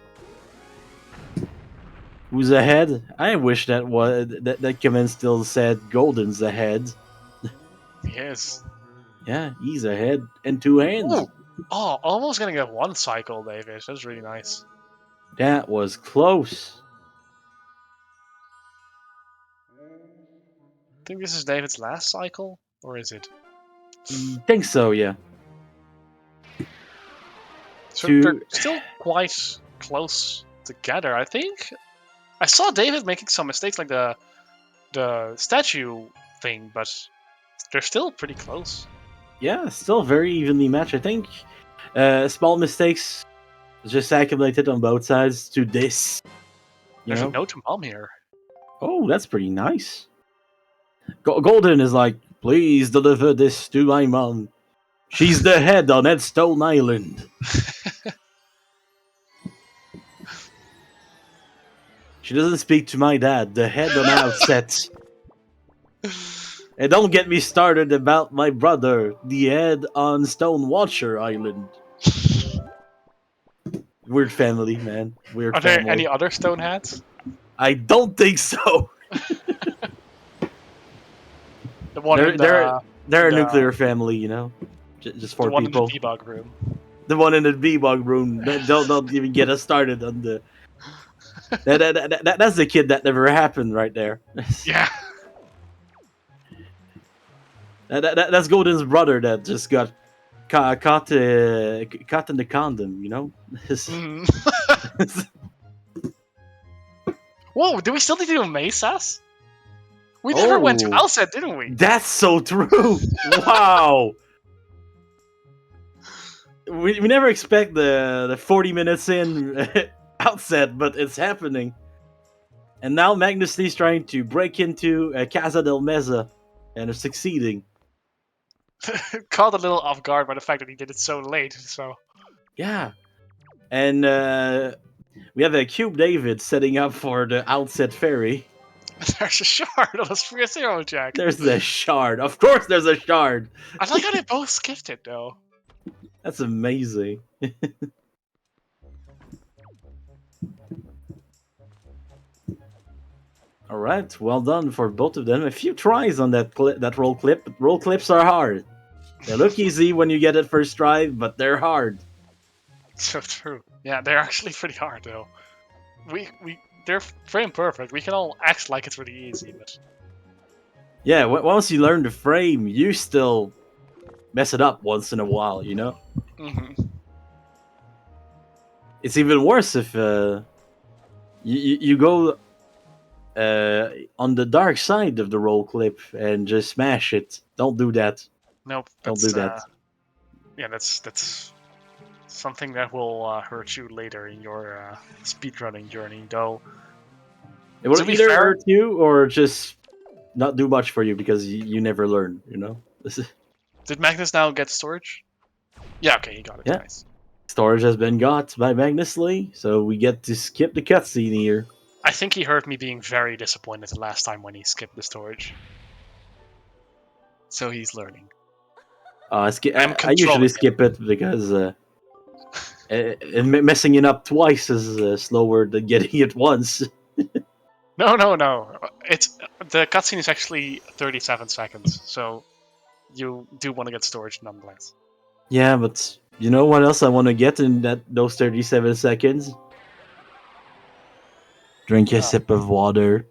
Who's ahead? I wish that comment still said Golden's ahead. Yes. Yeah, he's ahead and 2 hands. Ooh. Oh, almost gonna get one cycle, David. That's really nice. That was close. I think this is David's last cycle, or is it? Think so, yeah. So they're still quite close together. I think I saw David making some mistakes, like the statue thing, but they're still pretty close. Yeah, still very evenly matched. I think small mistakes just accumulated on both sides to this. There's a note to Mom here. Oh, that's pretty nice. Golden is like, please deliver this to my mom. She's the head on Headstone Island. She doesn't speak to my dad, the head on Outset. And don't get me started about my brother, the head on Stonewatcher Island. Weird family, man. Weird Are family. there any other stone hats? I don't think so. The one they're a nuclear family, you know? Just for the one people. in the debug room. The one in the debug room. Don't even get us started on the... That's the kid that never happened right there. Yeah. That's Golden's brother that just got caught in the condom, you know? Whoa, do we still need to do Mesas? We never went to Outset, didn't we? That's so true! Wow! We never expect the 40 minutes in Outset, but it's happening. And now Magnusly's trying to break into Casa del Mesa, and is succeeding. Caught a little off guard by the fact that he did it so late, so... Yeah. And we have a CubeDavid setting up for the Outset Ferry. There's a shard on a Sphere Zero Jack. There's a shard. Of course there's a shard. I like how they both skipped it, though. That's amazing. All right, well done for both of them. A few tries on that roll clip. But roll clips are hard. They look easy when you get it first try, but they're hard. So true. Yeah, they're actually pretty hard though. They're frame perfect. We can all act like it's really easy, but Yeah, once you learn the frame, you still mess it up once in a while, you know? It's even worse if you go on the dark side of the roll clip and just smash it. Don't do that. nope. Don't do that. Yeah, that's something that will hurt you later in your speedrunning journey, though. It will To be either fair- hurt you or just not do much for you because you never learn, you know? Did Magnus now get storage? Yeah, okay, he got it. Yeah. Nice. Storage has been got by Magnusly, so we get to skip the cutscene here. I think he heard me being very disappointed the last time when he skipped the storage. So he's learning. I usually controlling skip it because messing it up twice is slower than getting it once. No. It's the cutscene is actually 37 seconds, so you do want to get storage nonetheless. Yeah, but you know what else I want to get in those 37 seconds? Drink a sip of water.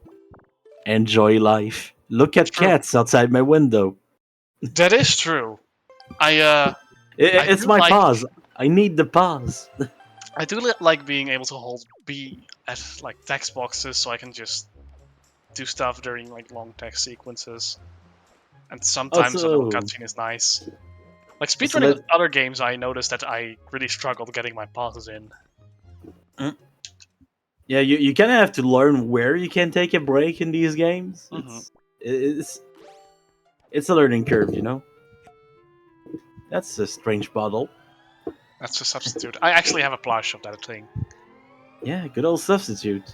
Enjoy life. Look at True. cats outside my window. That is true. I It's do my like- pause. I need the pause. I do like being able to hold B at like text boxes, so I can just do stuff during like long text sequences. And sometimes a little Also- cutscene is nice. Like So speedrunning let- with other games, I noticed that I really struggled getting my pauses in. Yeah, you kind of have to learn where you can take a break in these games. Mhm. It's a learning curve, you know? That's a strange bottle. That's a substitute. I actually have a plush of that thing. Yeah, good old substitute.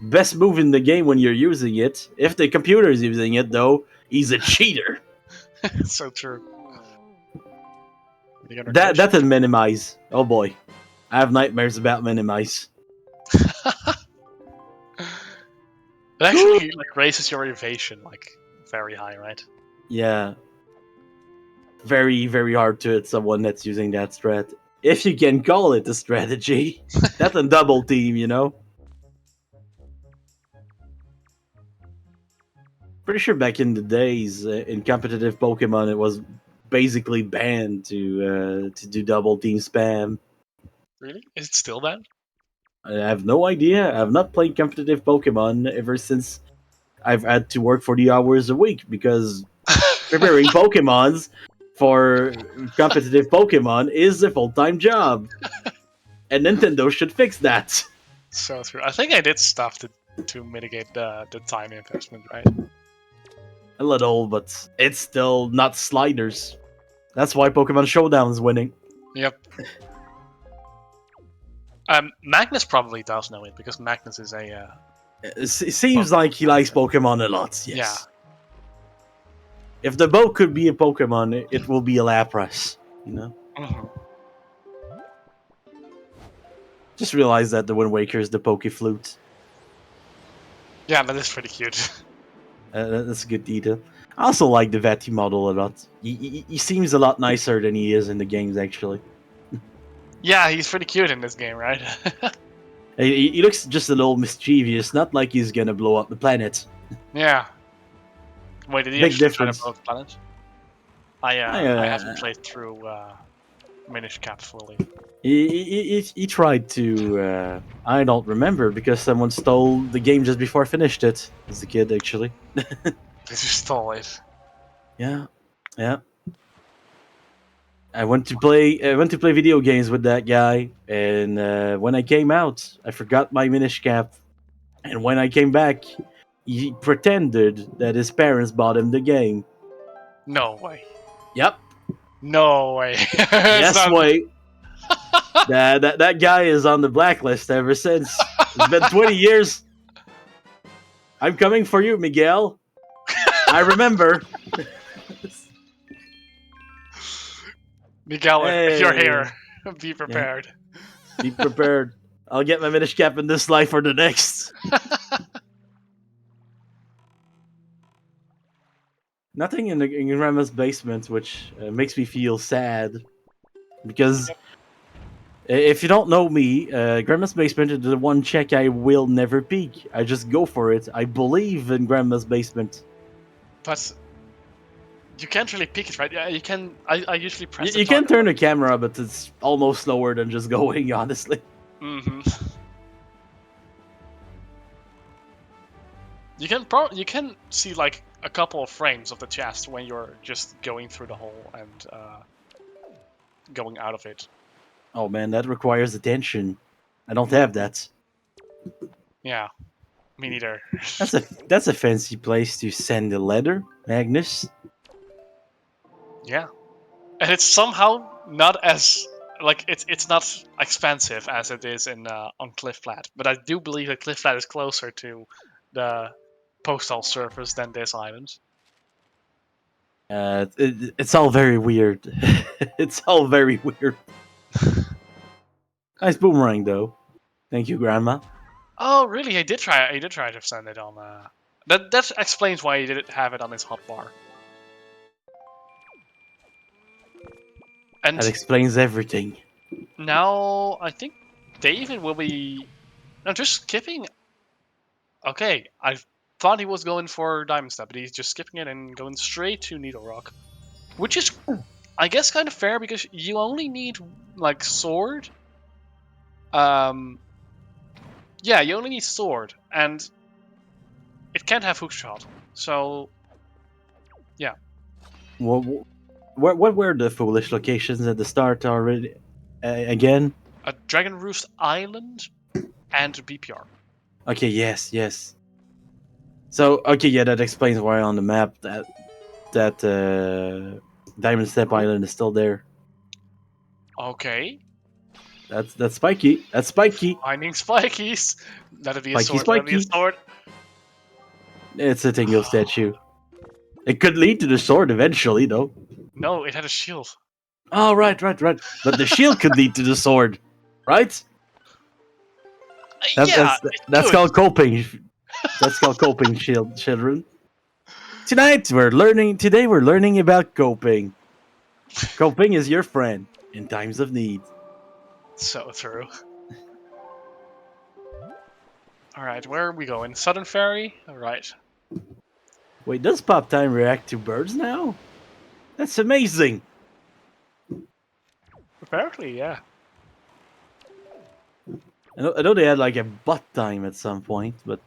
Best move in the game when you're using it. If the computer is using it, though, he's a cheater. So true. You got That notification? and minimize. Oh boy, I have nightmares about minimize. It actually like raises your evasion like very high, right? Yeah, very hard to hit someone that's using that strat. If you can call it a strategy, that's a double team, you know. Pretty sure back in the days in competitive Pokemon, it was basically banned to do double team spam. Really? Is it still that? I have no idea. I've not played competitive Pokemon ever since I've had to work 40 hours a week because preparing Pokemons for competitive Pokemon is a full-time job. And Nintendo should fix that. So true. I think I did stuff to mitigate the time investment, right? A little, but it's still not sliders. That's why Pokemon Showdown is winning. Yep. Magnus probably does know it because Magnus is a It seems like he likes Pokemon a lot, yes. Yeah. If the boat could be a Pokemon, it will be a Lapras, you know? Just realized that the Wind Waker is the Poke Flute. Yeah, that is pretty cute. That's a good detail. I also like the Veti model a lot. He seems a lot nicer than he is in the games, actually. Yeah, he's pretty cute in this game, right? He looks just a little mischievous, not like he's gonna blow up the planet. Yeah. Wait, did he Big actually try to difference. blow up the planet? I haven't played through Minish Cap fully. He tried to. I don't remember because someone stole the game just before I finished it. As a kid, actually. They just stole it. Yeah. I went to play video games with that guy, and when I came out, I forgot my Minish Cap. And when I came back, he pretended that his parents bought him the game. No way. Yep. No way. Yes, wait. That guy is on the blacklist ever since. It's been 20 years. I'm coming for you, Miguel. I remember. Miguel, if you're Hey. here, be prepared. Be prepared. I'll get my Minish Cap in this life or the next. Nothing in Grandma's basement, which makes me feel sad. Because if you don't know me, Grandma's basement is the one check I will never peek. I just go for it. I believe in Grandma's basement. But you can't really peek it, right? Yeah, you can. I usually press. You can turn the camera, but it's almost slower than just going, honestly. Mm-hmm. You can see like a couple of frames of the chest when you're just going through the hole and going out of it. Oh man, that requires attention. I don't have that. Yeah, me neither. That's a fancy place to send a letter, Magnus. Yeah, and it's somehow not as like it's not expensive as it is in on Cliff Flat, but I do believe that Cliff Flat is closer to the postal service than this island. It's all very weird. It's all very weird. Nice boomerang though. Thank you, Grandma. Oh, really? He did try. He did try to send it on. That explains why he didn't have it on his hotbar. And That explains everything. now I think David will be. No, just skipping. Okay, I thought he was going for Diamond Step, but he's just skipping it and going straight to Needle Rock, which is, I guess, kind of fair because you only need like sword. Yeah, you only need sword, and it can't have hook shot. So, yeah. What were the foolish locations at the start already? Again? A Dragon Roost Island and BPR. Okay, yes. So, okay, yeah, that explains why on the map that Diamond Step Island is still there. Okay. That's spiky. That's spiky. Finding spikies. That'll be a Spiky, sword. That'll be a spiky. sword. It's a Tingle statue. It could lead to the sword eventually, though. No, it had a shield. Oh, right. But the shield could lead to the sword, right? That's called coping. That's called coping, children. Today we're learning about coping. Coping is your friend in times of need. So true. Alright, where are we going? Southern Ferry? Alright. Wait, does Pop Time react to birds now? That's amazing. Apparently, yeah. I know they had like a butt time at some point, but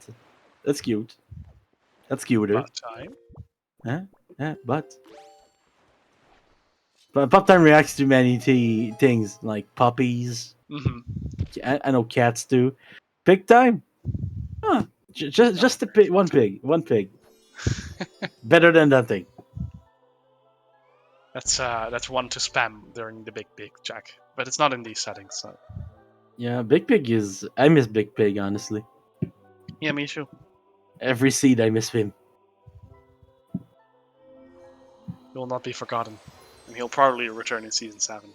that's cute. That's cuter. About time. Yeah, but Pop Time reacts to many things like puppies. Mm-hmm. I know cats do. Pig time? Huh. Just a pig. One pig. Better than nothing. That's one to spam during the Big Jack, but it's not in these settings. So. Yeah, Big Pig is. I miss Big Pig, honestly. Yeah, me too. Every seed, I miss him. He will not be forgotten, and he'll probably return in season 7.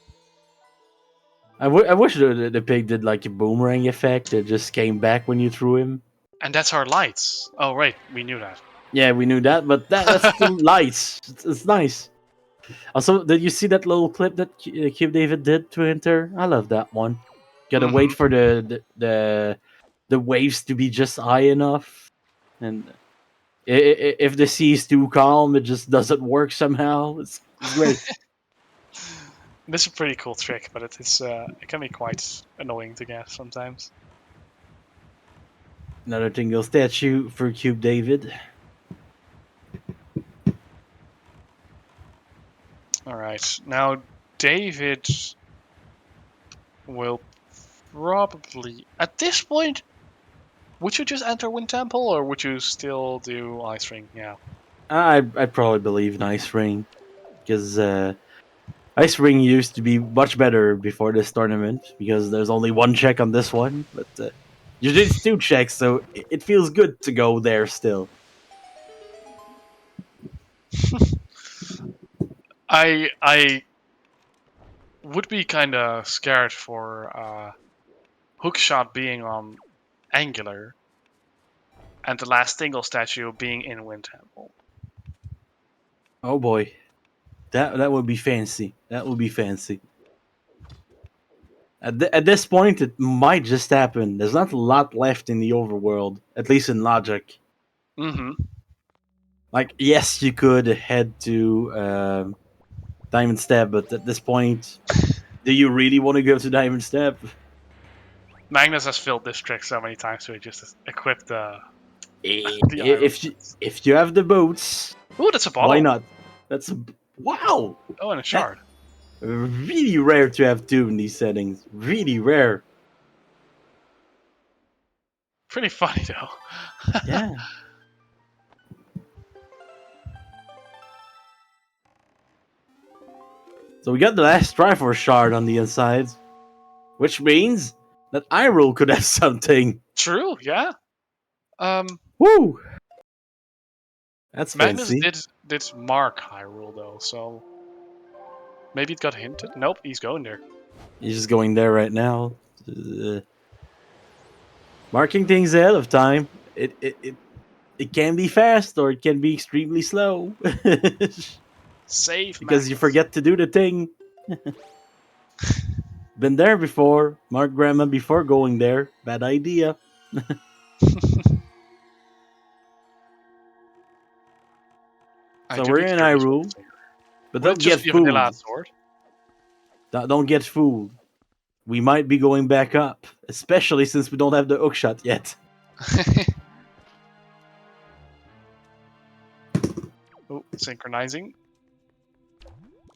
I wish the pig did like a boomerang effect that just came back when you threw him. And that's our lights. Oh, right, we knew that. Yeah, we knew that, but that's still lights. It's nice. Also, did you see that little clip that CubeDavid did to enter? I love that one. Gotta wait for the waves to be just high enough, and if the sea is too calm, it just doesn't work somehow. It's great. This is a pretty cool trick, but it can be quite annoying to get sometimes. Another Tingle statue for CubeDavid. Alright, now David will probably... At this point, would you just enter Wind Temple, or would you still do Ice Ring? Yeah. I'd probably believe in Ice Ring, because Ice Ring used to be much better before this tournament, because there's only one check on this one, but you did 2 checks, so it feels good to go there still. I would be kind of scared for hookshot being on angular, and the last single statue being in Wind Temple. Oh boy, that would be fancy. That would be fancy. At this point, it might just happen. There's not a lot left in the overworld, at least in logic. Mm-hmm. Like, yes, you could head to Diamond Step, but at this point, do you really want to go to Diamond Step? Magnus has filled this trick so many times, so he just equipped the iron. If you have the boots, Ooh, that's a bottle. why not? That's wow. Oh, and a shard. Really rare to have two in these settings. Really rare. Pretty funny though. Yeah. So we got the last Triforce shard on the inside, which means that Hyrule could have something. True, yeah. Woo! That's Magnus fancy. did mark Hyrule though, so maybe it got hinted. Nope, he's going there. He's just going there right now. Marking things ahead of time. It can be fast or it can be extremely slow. Save Because Magnus. you forget to do the thing. Been there before. Mark grandma before going there. Bad idea. So we're in Hyrule. But don't get fooled. Sword? Don't get fooled. We might be going back up. Especially since we don't have the hookshot yet. Oh, synchronizing.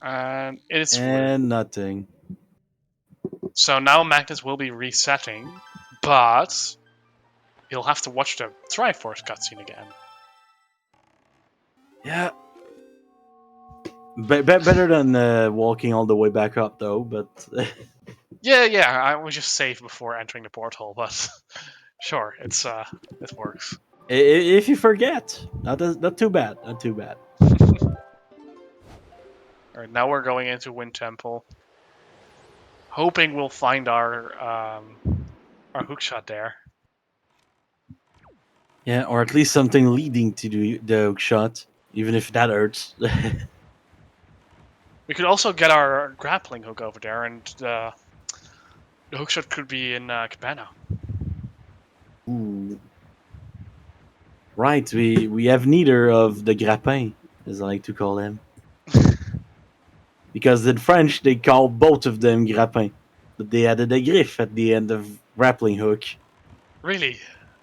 And it is And nothing. So now Magnus will be resetting, but he'll have to watch the Triforce cutscene again. Yeah. Better than walking all the way back up, though. But Yeah, I was just safe before entering the portal, but sure, it works. If you forget, not too bad. Not too bad. Alright, now we're going into Wind Temple. Hoping we'll find our hookshot there. Yeah, or at least something leading to the hookshot, even if that hurts. We could also get our grappling hook over there, and the hookshot could be in Cabana. Ooh. Right, we have neither of the grappin, as I like to call them. Because in French, they call both of them grappin. But they added a griffe at the end of grappling hook. Really?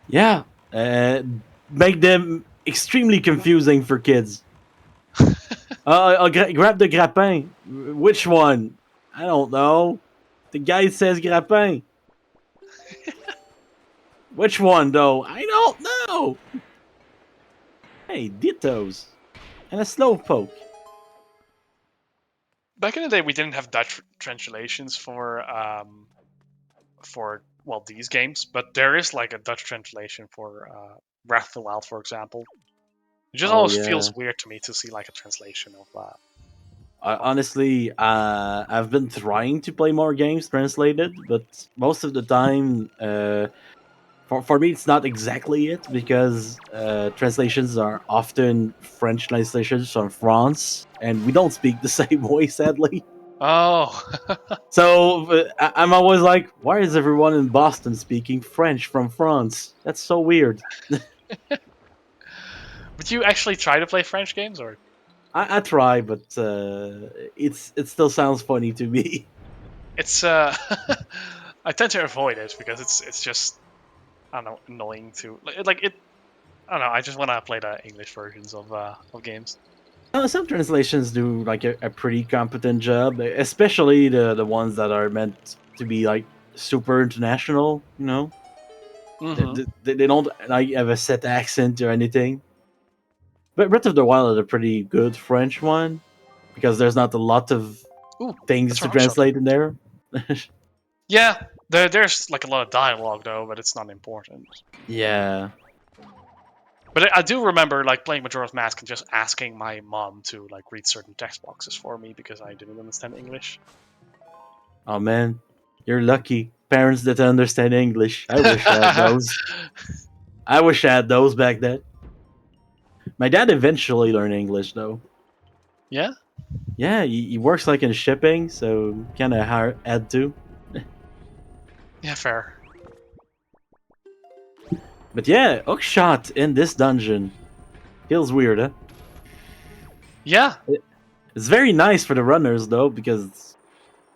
Yeah. Make them extremely confusing for kids. I'll grab the grappin. Which one? I don't know. The guy says grappin. Which one, though? I don't know. Hey, dittos. And a slowpoke. Back in the day, we didn't have Dutch translations for these games, but there is like a Dutch translation for Breath of the Wild, for example. It just always feels weird to me to see like a translation of that. Honestly, I've been trying to play more games translated, but most of the time, for me, it's not exactly it because translations are often French translations from France, and we don't speak the same way, sadly. Oh. So I'm always like, why is everyone in Boston speaking French from France? That's so weird. Would you actually try to play French games, or? I try, but it still sounds funny to me. It's I tend to avoid it because it's just, I don't know, annoying to like it. I don't know. I just want to play the English versions of games. Some translations do like a pretty competent job, especially the ones that are meant to be like super international. You know, they don't like have a set accent or anything. But Breath of the Wild is a pretty good French one because there's not a lot of things to translate in there. Yeah, there's like a lot of dialogue though, but it's not important. Yeah. But I do remember like playing Majora's Mask and just asking my mom to like read certain text boxes for me because I didn't understand English. Oh man, you're lucky. Parents that understand English. I wish I had those. I wish I had those back then. My dad eventually learned English though. Yeah? Yeah, he works like in shipping, so kind of hard had to. Yeah, fair. But yeah, hookshot in this dungeon feels weird, huh? Yeah. It's very nice for the runners though, because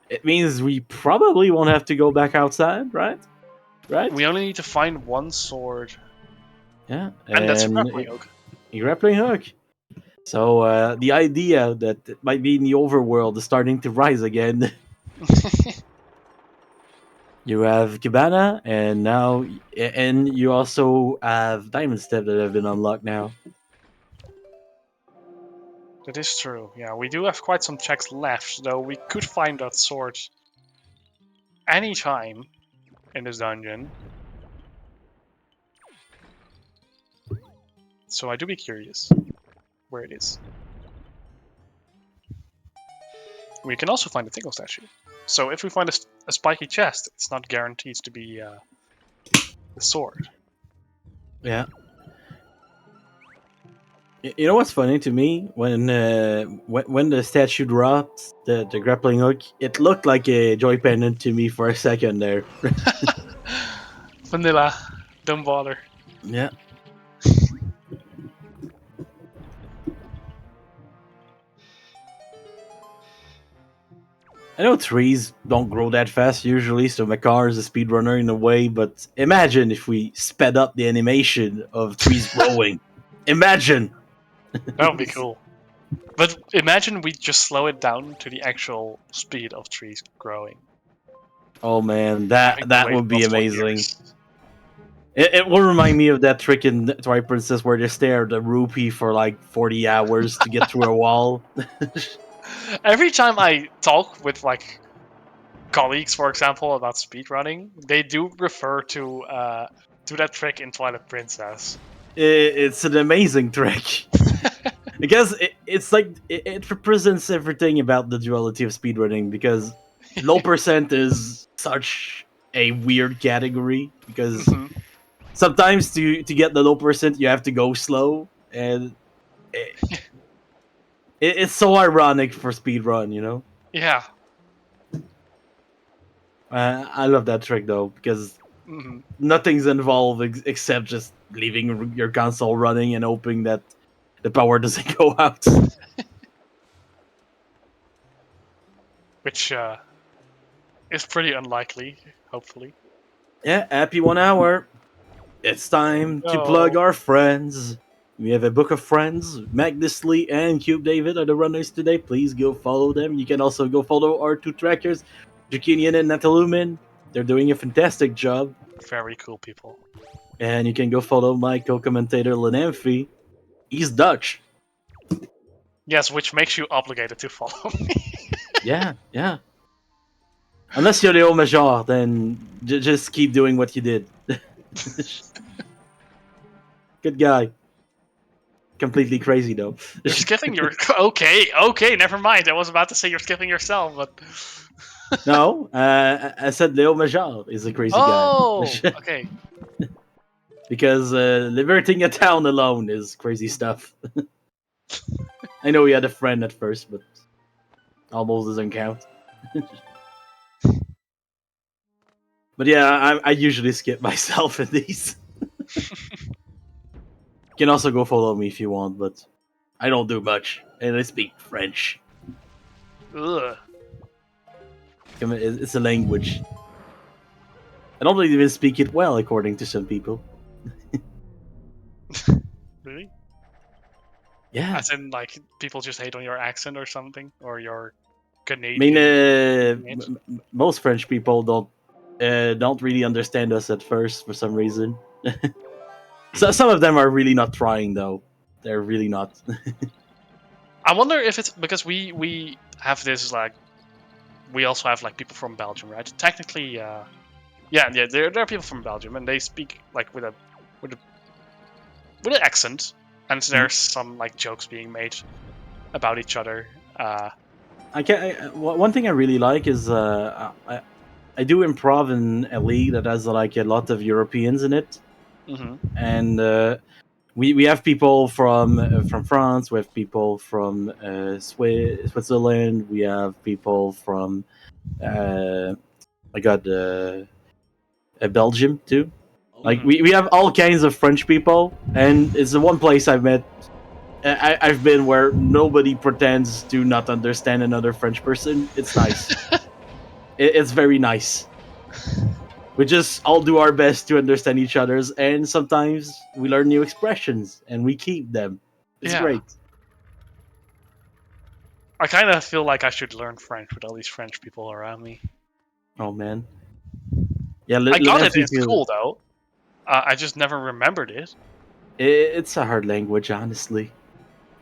it means we probably won't have to go back outside, right? Right? We only need to find one sword. Yeah, And that's a grappling hook. a grappling hook. So the idea that it might be in the overworld is starting to rise again. You have Cabana, and now, and you also have Diamond Step that have been unlocked now. That is true. Yeah, we do have quite some checks left, though we could find that sword anytime in this dungeon. So I do be curious where it is. We can also find a Tingle statue. So if we find a spiky chest, it's not guaranteed to be the sword. Yeah. You know what's funny to me when the statue dropped the grappling hook, it looked like a joy pendant to me for a second there. Vanilla, don't bother. Yeah. I know trees don't grow that fast usually, so my car is a speedrunner in a way, but imagine if we sped up the animation of trees growing. Imagine! That would be cool. But imagine we just slow it down to the actual speed of trees growing. Oh man, Having to that wait would be multiple amazing. years. It will remind me of that trick in Twilight Princess where they stare at the rupee for like 40 hours to get through a wall. Every time I talk with like colleagues, for example, about speedrunning, they do refer to that trick in Twilight Princess. It's an amazing trick. Because it's like it represents everything about the duality of speedrunning, because low percent is such a weird category, because sometimes to get the low percent you have to go slow, and it's so ironic for speedrun, you know. Yeah. I love that trick though, because nothing's involved except just leaving your console running and hoping that the power doesn't go out. Which is pretty unlikely, hopefully. Yeah, happy 1 hour. It's time to plug our friends. We have a book of friends. Magnusly and CubeDavid are the runners today. Please go follow them. You can also go follow our two trackers, Jukinian and Natalumin. They're doing a fantastic job. Very cool people. And you can go follow my co-commentator Lenamphy. He's Dutch. Yes, which makes you obligated to follow me. Yeah. Unless you're the old Major, then just keep doing what you did. Good guy. Completely crazy though. You're skipping your... Okay, never mind. I was about to say you're skipping yourself, but... No, I said Leo Major is a crazy guy. Okay. Because liberating a town alone is crazy stuff. I know he had a friend at first, but almost doesn't count. But yeah, I usually skip myself in these. You can also go follow me if you want, but I don't do much, and I speak French. Ugh. It's a language. I don't even speak it well, according to some people. Really? Yeah. As in, like, people just hate on your accent or something? Or your Canadian... I mean, most French people don't really understand us at first for some reason. So some of them are really not trying, though. They're really not. I wonder if it's because we have this, like... We also have, like, people from Belgium, right? Technically, yeah, there are people from Belgium, and they speak, like, with an accent. And there's some, like, jokes being made about each other. One thing I really like is I do improv in a league that has like a lot of Europeans in it, and we have people from France, we have people from Switzerland, we have people from I got Belgium too. Like we have all kinds of French people, and it's the one place I've met. I've been where nobody pretends to not understand another French person. It's nice. It's very nice. We just all do our best to understand each other's, and sometimes we learn new expressions and we keep them. It's great. I kind of feel like I should learn French with all these French people around me. Oh man. Yeah, I got it in school though. I just never remembered it. It's a hard language, honestly.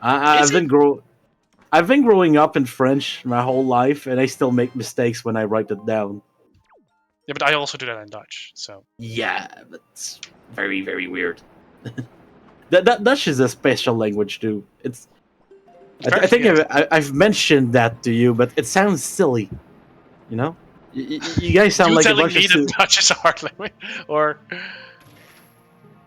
I've been growing up in French my whole life, and I still make mistakes when I write it down. Yeah, but I also do that in Dutch. So yeah, but it's very, very weird. that Dutch is a special language too. It's I think I've mentioned that to you, but it sounds silly. You know, you guys sound like a bunch of. That Dutch is a hard language, or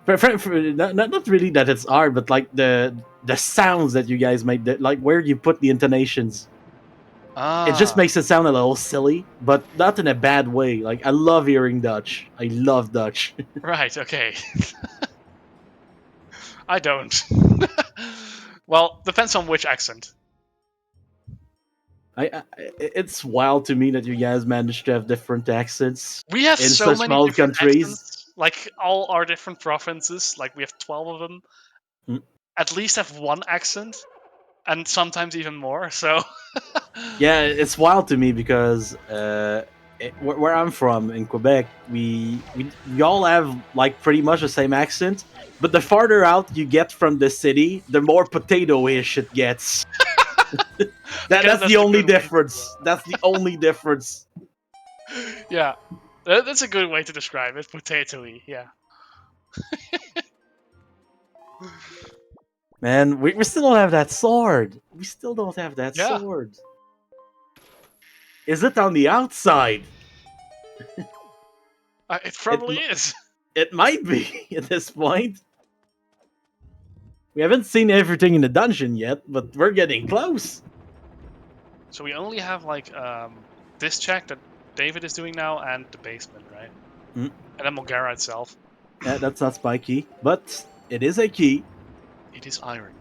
not really that it's hard, but like the sounds that you guys make, like where you put the intonations. It just makes it sound a little silly, but not in a bad way. Like I love hearing Dutch. I love Dutch. Right. Okay. I don't. Well, depends on which accent. It's wild to me that you guys managed to have different accents. We have in so such many small different countries. Accents, like all our different provinces. Like we have 12 of them. At least have one accent, and sometimes even more. So. Yeah, it's wild to me because where I'm from in Quebec, we all have like pretty much the same accent, but the farther out you get from the city, the more potato-ish it gets. That's the only difference. That's the only difference. Yeah, that's a good way to describe it. Potato-y, yeah. Man, we still don't have that sword. We still don't have that sword. Is it on the outside? It probably is. It might be at this point. We haven't seen everything in the dungeon yet, but we're getting close. So we only have like this check that David is doing now, and the basement, right? And then Mulgara itself. Yeah, that's not spiky, but it is a key. It is iron.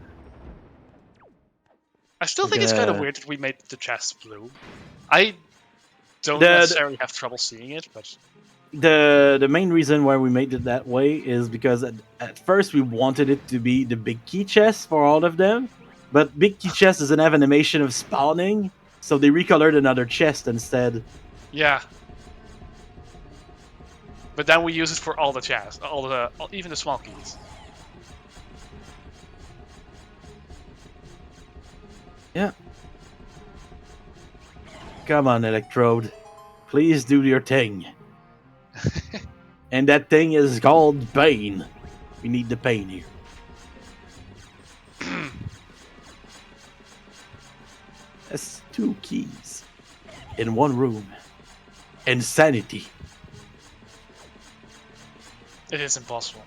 I still think it's kind of weird that we made the chest blue. I don't necessarily have trouble seeing it, but the main reason why we made it that way is because at first we wanted it to be the big key chest for all of them, but big key chest doesn't have animation of spawning, so they recolored another chest instead. Yeah. But then we use it for all the chests, even the small keys. Yeah. Come on, Electrode. Please do your thing. And that thing is called pain. We need the pain here. That's 2 keys in 1 room. Insanity. It is impossible.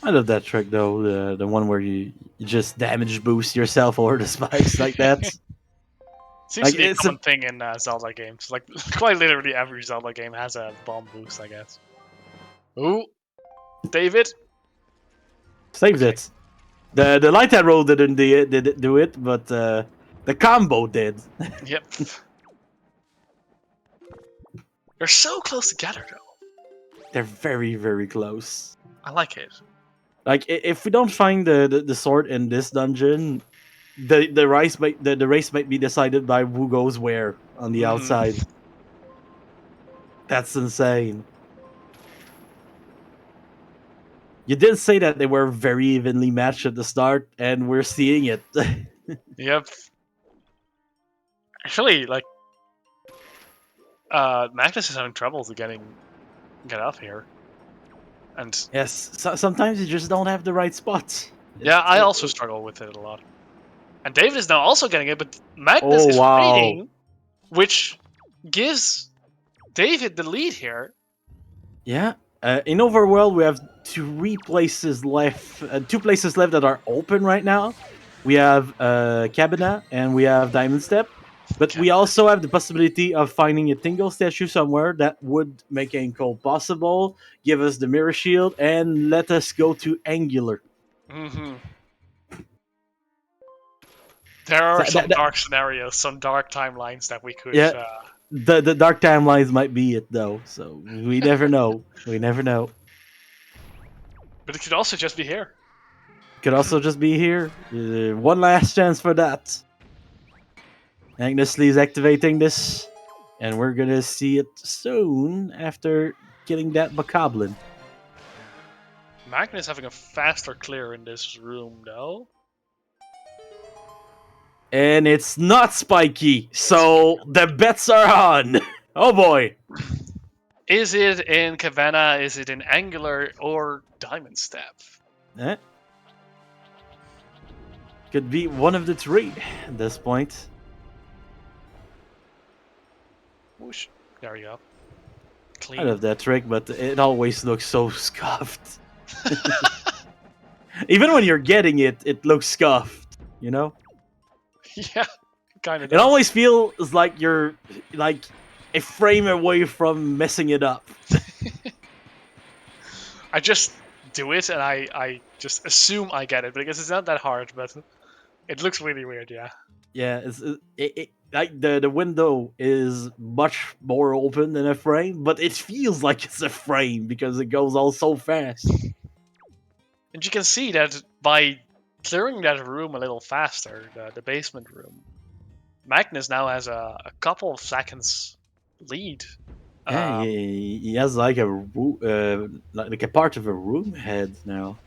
I love that trick though, the one where you just damage boost yourself over the spikes like that. Seems to be a common thing in Zelda games. Like quite literally every Zelda game has a bomb boost, I guess. Ooh, David saved it. The light arrow didn't do it, but the combo did. Yep. They're so close together, though. They're very, very close. I like it. Like if we don't find the sword in this dungeon, the race might be decided by who goes where on the outside. That's insane. You did say that they were very evenly matched at the start, and we're seeing it. Yep. Actually, like, Magnus is having trouble to get up here. And yes, sometimes you just don't have the right spots. Yeah, I also struggle with it a lot. And David is now also getting it, but Magnus is waiting, which gives David the lead here. Yeah. In Overworld, we have 2 places left that are open right now. We have Cabina and we have Diamond Step. But we also have the possibility of finding a Tingle statue somewhere that would make Ankle possible, give us the Mirror Shield, and let us go to Angular. Mm-hmm. There are some dark scenarios, some dark timelines that we could... Yeah, the dark timelines might be it, though. So we never know. We never know. But it could also just be here. Could also just be here. One last chance for that. Magnusly is activating this, and we're gonna see it soon after killing that Bokoblin. Magnus having a faster clear in this room, though. And it's not spiky, so the bets are on. Oh boy. Is it in Cabana, is it in Angular, or Diamond Step? Could be one of the 3 at this point. Whoosh. There you go. Clean. I love that trick, but it always looks so scuffed. Even when you're getting it, it looks scuffed, you know? Yeah, kind of. It always feels like you're like a frame away from messing it up. I just do it and I just assume I get it because it's not that hard, but it looks really weird, yeah. Yeah, it like the window is much more open than a frame, but it feels like it's a frame because it goes all so fast. And you can see that by clearing that room a little faster, the basement room, Magnus now has a couple of seconds lead. Yeah, he has like a like a part of a room head now.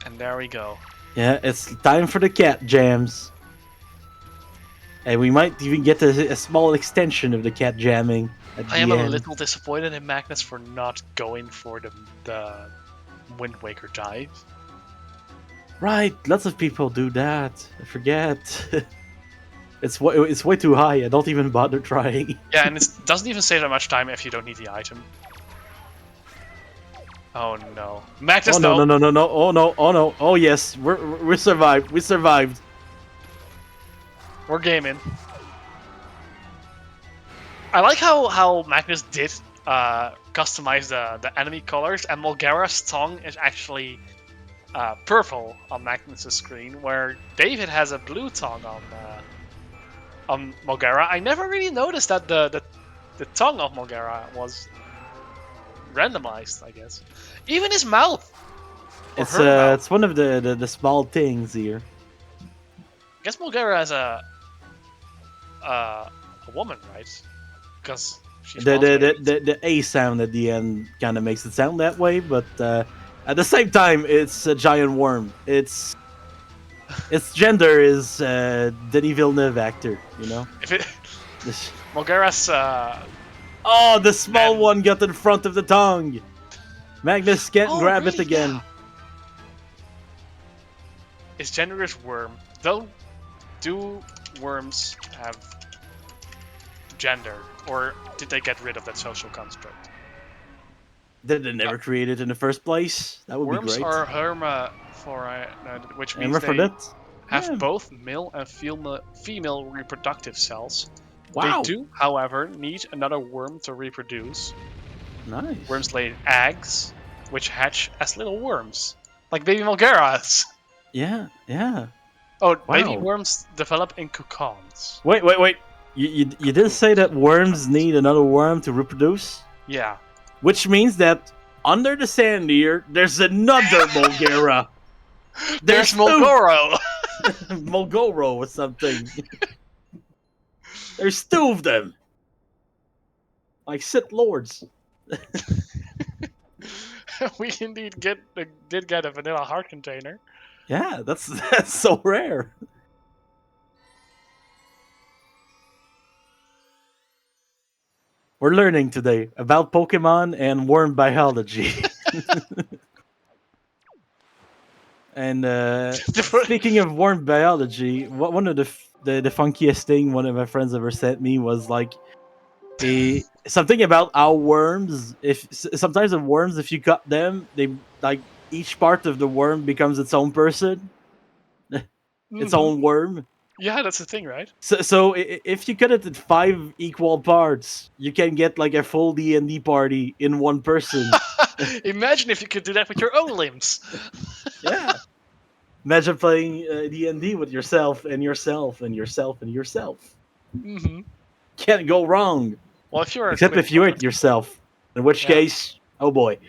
And there we go. Yeah, it's time for the cat jams. And we might even get a small extension of the cat jamming at the I am end. a little disappointed in Magnus for not going for the Wind Waker dive. Right, lots of people do that. I forget. It's way too high. I don't even bother trying. Yeah, and it doesn't even save that much time if you don't need the item. Oh no, Magnus! Oh no! Oh no! Oh no! Oh yes, we survived. We survived. We're gaming. I like how Magnus did customize the enemy colors, and Mulgara's tongue is actually purple on Magnus's screen, where David has a blue tongue on Mulgara. I never really noticed that the tongue of Mulgara was randomized, I guess. Even his mouth. It's one of the small things here. I guess Mulgara has a woman, right? Because she's the A sound at the end kind of makes it sound that way, but at the same time, it's a giant worm. Its gender is Denis Villeneuve actor, you know. If it Mulgara's oh, the small one got in front of the tongue. Magnus can't grab it again. Yeah. His gender is worm. Do worms have gender, or did they get rid of that social construct? Did they never create it in the first place? That would worms be great. Worms are hermaphrodite, which means they have both male and female reproductive cells. Wow. They do, however, need another worm to reproduce. Nice. Worms lay eggs, which hatch as little worms, like baby Mulgaras. Yeah, yeah. Oh, wow. Baby worms develop in cocoons. Wait. You did say that worms need another worm to reproduce? Yeah. Which means that under the sand here, there's another Mulgara. There's Mulgoro. Mulgoro or something. There's 2 of them. Like Sith Lords. We indeed did get a vanilla heart container. Yeah, that's so rare. We're learning today about Pokemon and worm biology. And speaking of worm biology, one of the funkiest thing one of my friends ever sent me was like something about how worms. Sometimes the worms, if you cut them, they like each part of the worm becomes its own person, its own worm. Yeah, that's the thing, right? So if you cut it in 5 equal parts, you can get like a full D&D party in one person. Imagine if you could do that with your own limbs. Yeah. Imagine playing D&D with yourself and yourself and yourself and yourself. Mm-hmm. Can't go wrong. Well, if you're Except if you hate yourself. In which case, oh boy.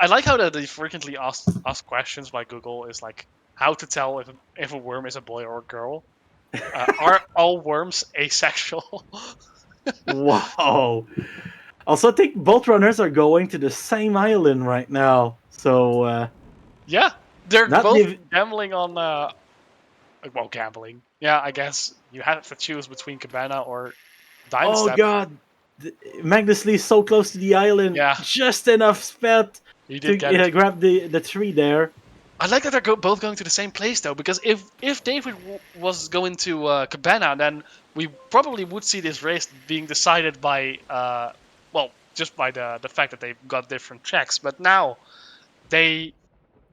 I like how the frequently asked questions by Google is like how to tell if a worm is a boy or a girl. Are all worms asexual? Wow. Also, I think both runners are going to the same island right now. So, yeah, they're Not both liv- gambling on. Well, gambling. Yeah, I guess you have to choose between Cabana or Diamond oh Step. god. Magnusly is so close to the island. Yeah. Just enough spent You to did get it. grab the tree there. I like that they're both going to the same place though, because if David was going to Cabana, then we probably would see this race being decided by just by the fact that they've got different checks. But now they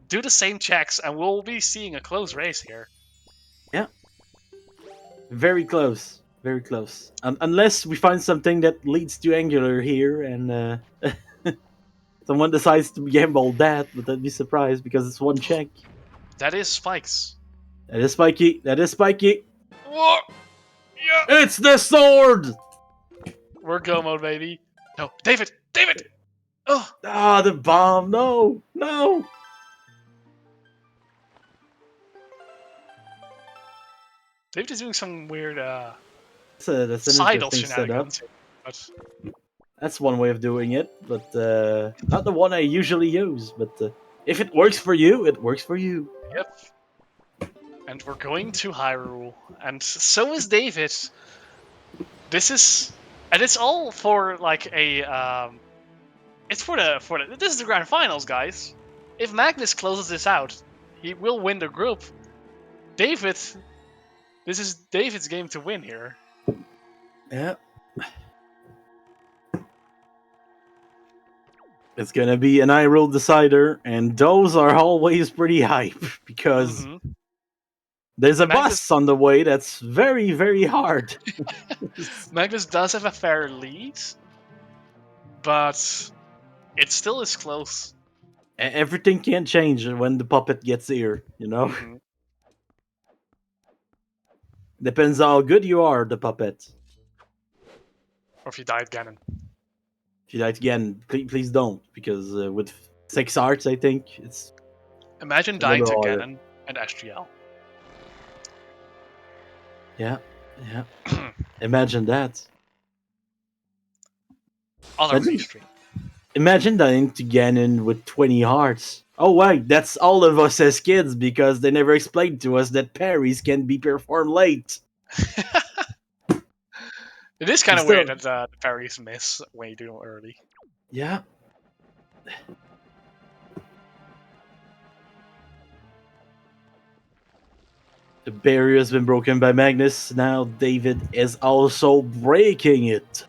do the same checks, and we'll be seeing a close race here. Yeah. Very close. Very close. Unless we find something that leads to Angular here and someone decides to gamble that, but I'd be surprised because it's one check. That is spikes. That is spiky. That is spiky. Whoa! Yeah. It's the sword! We're go mode, baby. No, David! David! Oh! Ah, the bomb. No! No! David is doing some weird That's an sidle interesting setup. shenanigans. But That's one way of doing it, but not the one I usually use. But if it works for you, it works for you. yep. And we're going to Hyrule, and so is David. This is, and it's all for like a, it's for the this is the grand finals, guys. If Magnus closes this out, he will win the group. David, this is David's game to win here. Yeah. It's gonna be an Hyrule decider, and those are always pretty hype because there's a bus on the way that's very, very hard. Magnus does have a fair lead, but it still is close. Everything can change when the puppet gets here, you know? Depends how good you are, the puppet. Or if you died Ganon. If you die again, please don't, because with 6 hearts, I think it's. Imagine dying to Ganon and SGL. Yeah. Imagine that. Imagine dying to Ganon with 20 hearts. Oh wait, that's all of us as kids because they never explained to us that parries can be performed late. It is kind of weird that the parries miss way too early. Yeah. The barrier has been broken by Magnus. Now David is also breaking it.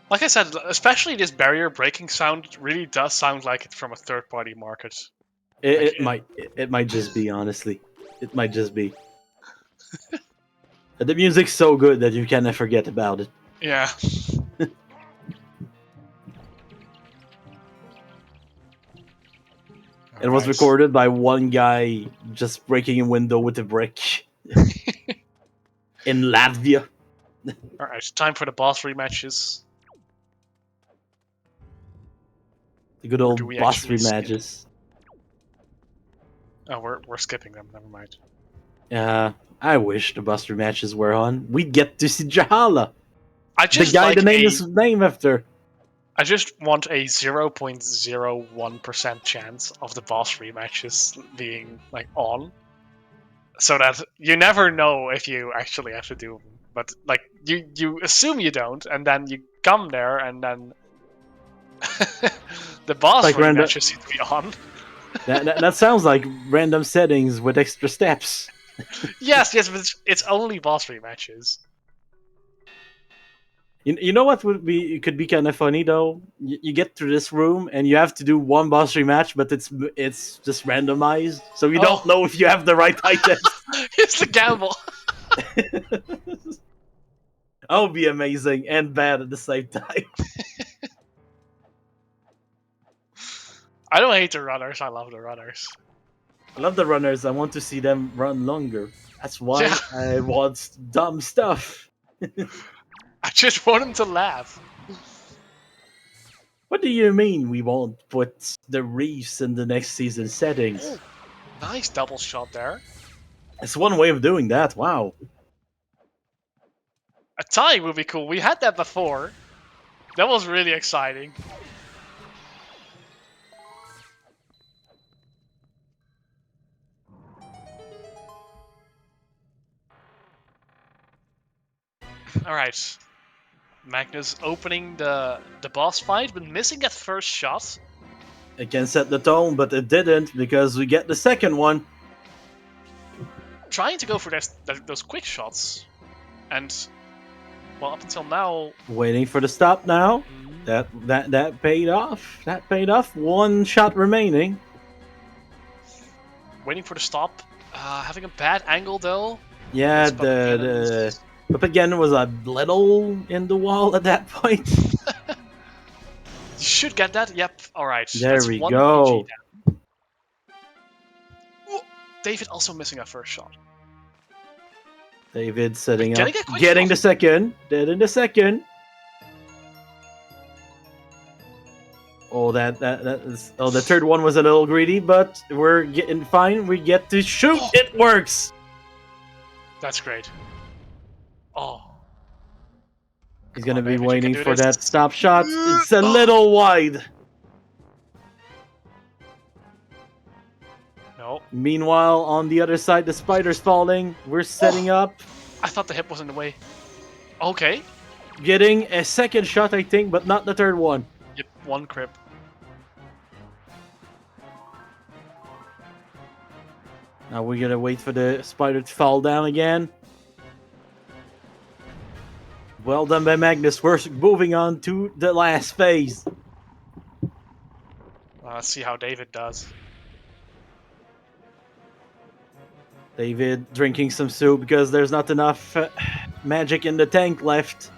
Like I said, especially this barrier breaking sound really does sound like it's from a third-party market. It might just be, honestly. It might just be. The music's so good that you cannot forget about it. Yeah. It was recorded by one guy just breaking a window with a brick in Latvia. Alright, time for the boss rematches. The good old boss rematches. Oh, we're skipping them. Never mind. I wish the boss rematches were on. We'd get to see Jalhalla. The guy the name is named after. I just want a 0.01% chance of the boss rematches being like on, so that you never know if you actually have to do them. But like you assume you don't, and then you come there, and then the boss rematches seem to be on. That sounds like random settings with extra steps. Yes, but it's only boss rematches. You know what could be kind of funny though? You get to this room and you have to do one boss rematch, but it's just randomized, so you don't know if you have the right items. It's a gamble. That would be amazing and bad at the same time. I don't hate the runners. I love the runners. I love the runners. I want to see them run longer. That's why Yeah. I want dumb stuff. I just want them to laugh. What do you mean we won't put the reefs in the next season settings? Ooh, nice double shot there. It's one way of doing that. Wow. A tie would be cool. We had that before. That was really exciting. Alright. Magnus opening the boss fight, but missing that first shot. It can set the tone, but it didn't because we get the second one. Trying to go for those quick shots. And, well, up until now... Waiting for the stop now. That paid off. That paid off. One shot remaining. Waiting for the stop. Having a bad angle, though. Yeah, the Puppet Cannon was a little in the wall at that point. You should get that. Yep. Alright. There we go. David also missing a first shot. David setting up. Getting Getting the second. Dead in the second. Oh, that is. Oh, the third one was a little greedy, but we're getting fine. We get to shoot. Oh. It works. That's great. Oh. He's gonna be waiting for that stop shot. It's a little wide. No. Meanwhile, on the other side, the spider's falling. We're setting up. I thought the hip was in the way. Okay. Getting a second shot, I think, but not the third one. Yep, one crip. Now we're gonna wait for the spider to fall down again. Well done by Magnus. We're moving on to the last phase. Let's see how David does. David drinking some soup because there's not enough magic in the tank left.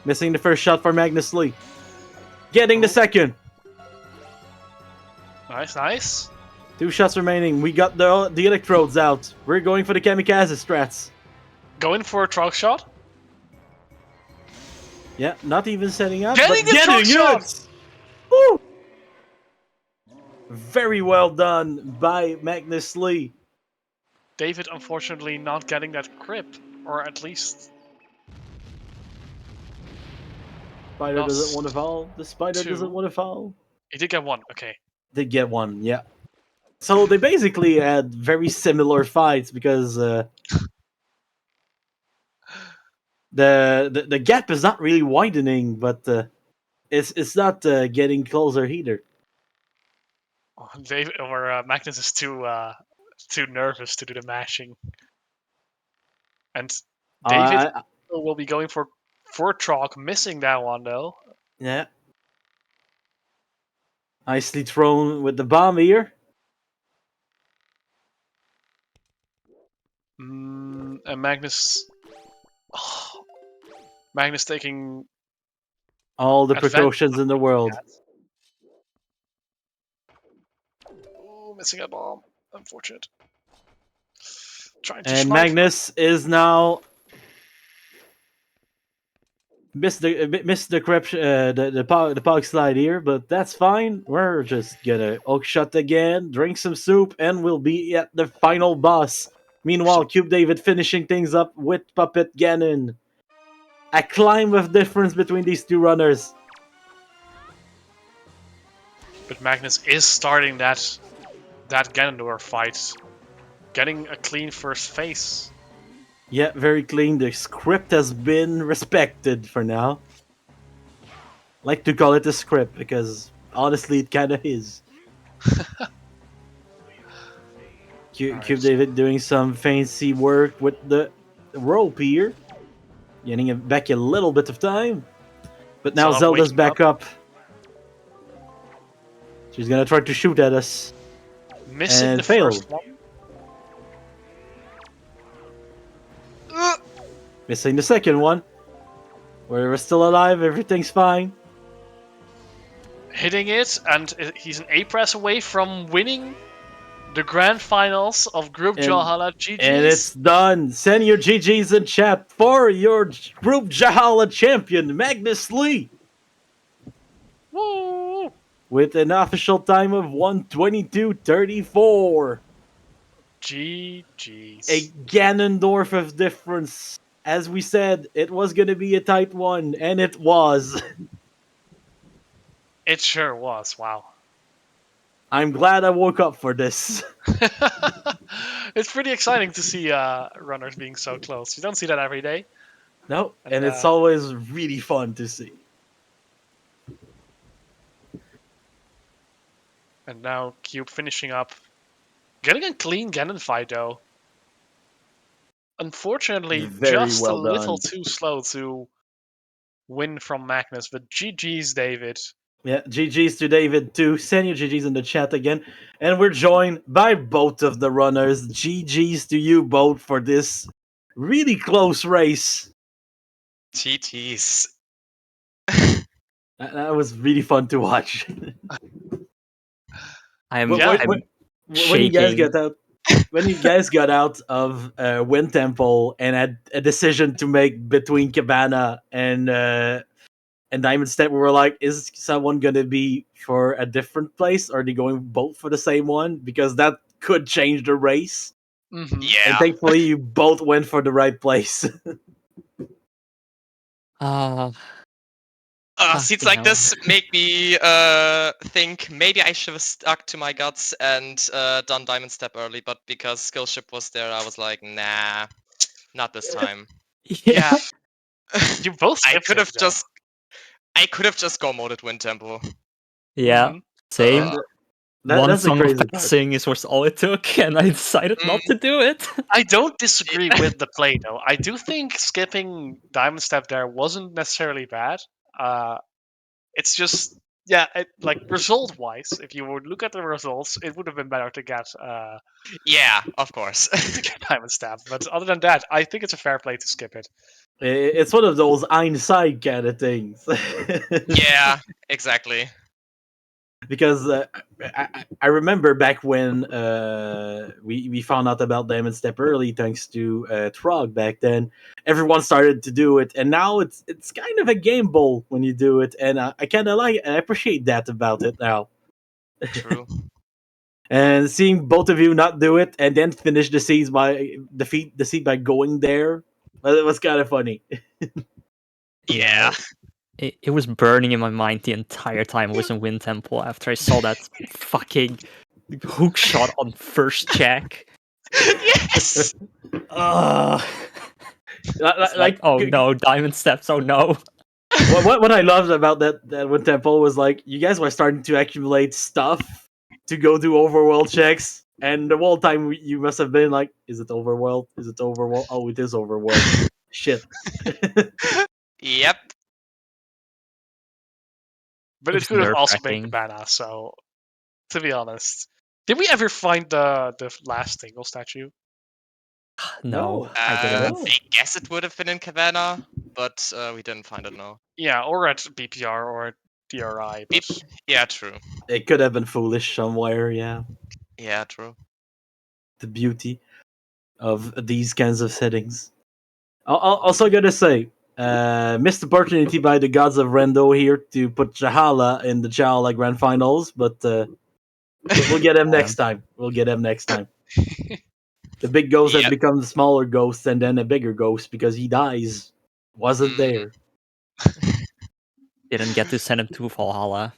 Missing the first shot for Magnusly. Getting the second. Nice, nice. 2 shots remaining. We got the electrodes out. We're going for the kamikaze strats. Going for a truck shot? Yeah, not even setting up. Getting but shot! Woo! Very well done by Magnusly. David, unfortunately, not getting that grip, or at least. Spider doesn't want to fall. The spider doesn't want to fall. He did get one. Okay. Did get one. Yeah. So they basically had very similar fights because the gap is not really widening, but it's not getting closer either. David or Magnus is too nervous to do the mashing, and David will be going for Trog, missing that one though. Yeah. Nicely thrown with the bomb here. And Magnus. Oh, Magnus taking all the precautions in the world. Oh, missing a bomb. Unfortunate. Trying to and Magnus is now missed the pog slide here, but that's fine. We're just gonna oak shot again, drink some soup, and we'll be at the final boss. Meanwhile, CubeDavid finishing things up with Puppet Ganon. A climb of difference between these two runners. But Magnus is starting that Ganondorf fight, getting a clean first phase. Yeah, very clean. The script has been respected for now. Like to call it a script because honestly, it kind of is. CubeDavid doing some fancy work with the rope here, getting it back a little bit of time. But now Zelda Zelda's waking back up. She's gonna try to shoot at us. Missing And the failed. first one. Missing the second one. We're still alive, everything's fine. Hitting it, and he's an A press away from winning the grand finals of Group Jalhalla. GG's. And it's done. Send your GG's in chat for your Group Jalhalla champion, Magnusly. Woo! With an official time of 1:22:34. GG's. A Ganondorf of difference. As we said, it was going to be a tight one, and it was. It sure was. Wow. I'm glad I woke up for this. It's pretty exciting to see runners being so close. You don't see that every day. No, and it's always really fun to see. And now Cube finishing up. Getting a clean Ganon fight, though. Unfortunately, Very just well a little done. too slow to win from Magnus. But GG's, David. Yeah, GG's to David too. Send your GG's in the chat again. And we're joined by both of the runners. GG's to you both for this really close race. TTs. That was really fun to watch. I'm when you guys shaking. got out of Wind Temple and had a decision to make between Cabana and Diamond Step, we were like, is someone going to be for a different place? Or are they going both for the same one? Because that could change the race. Mm-hmm. Yeah. And thankfully, you both went for the right place. Seats like this make me think maybe I should have stuck to my guts and done Diamond Step early, but because Skillship was there, I was like, nah, not this time. Yeah. You both I skipped could have it, though. just go modded Wind Temple. Yeah, Mhm. same. One that's the song of crazy part. passing is was all it took, and I decided not to do it. I don't disagree with the play, though. I do think skipping Diamond Step there wasn't necessarily bad. It's just, yeah, like result-wise, if you would look at the results, it would have been better to get Yeah, of course. Diamond Step. But other than that, I think it's a fair play to skip it. It's one of those hindsight kind of things. Yeah, exactly. Because I remember back when we found out about Diamond Step early, thanks to Trog back then. Everyone started to do it, and now it's kind of a game bowl when you do it, and I kind of like it, and I appreciate that about it now. True. And seeing both of you not do it and then finish the seed by going there, well, it was kind of funny. Yeah. It was burning in my mind the entire time I was in Wind Temple after I saw that fucking hook shot on first check. Yes. Like, oh no, Diamond Steps, oh no. What I loved about that Wind Temple was like you guys were starting to accumulate stuff to go do overworld checks, and the whole time you must have been like, is it overworld? Is it overworld? Oh, it is overworld. Shit. Yep. But It it was could have also been nerve-wracking. Cabana, so to be honest. Did we ever find the last single statue? No, I didn't. No. I guess it would have been in Cabana, but we didn't find it, no. Yeah, or at BPR or at DRI. But Yeah, true. It could have been foolish somewhere, yeah. Yeah, true. The beauty of these kinds of settings. I'll also gotta say, missed opportunity by the gods of Rendo here to put Jalhalla in the Jalhalla Grand Finals, but we'll get him next time. We'll get him next time. The big ghost Yep. has become the smaller ghost and then a bigger ghost because he dies. Wasn't there. Didn't get to send him to Valhalla.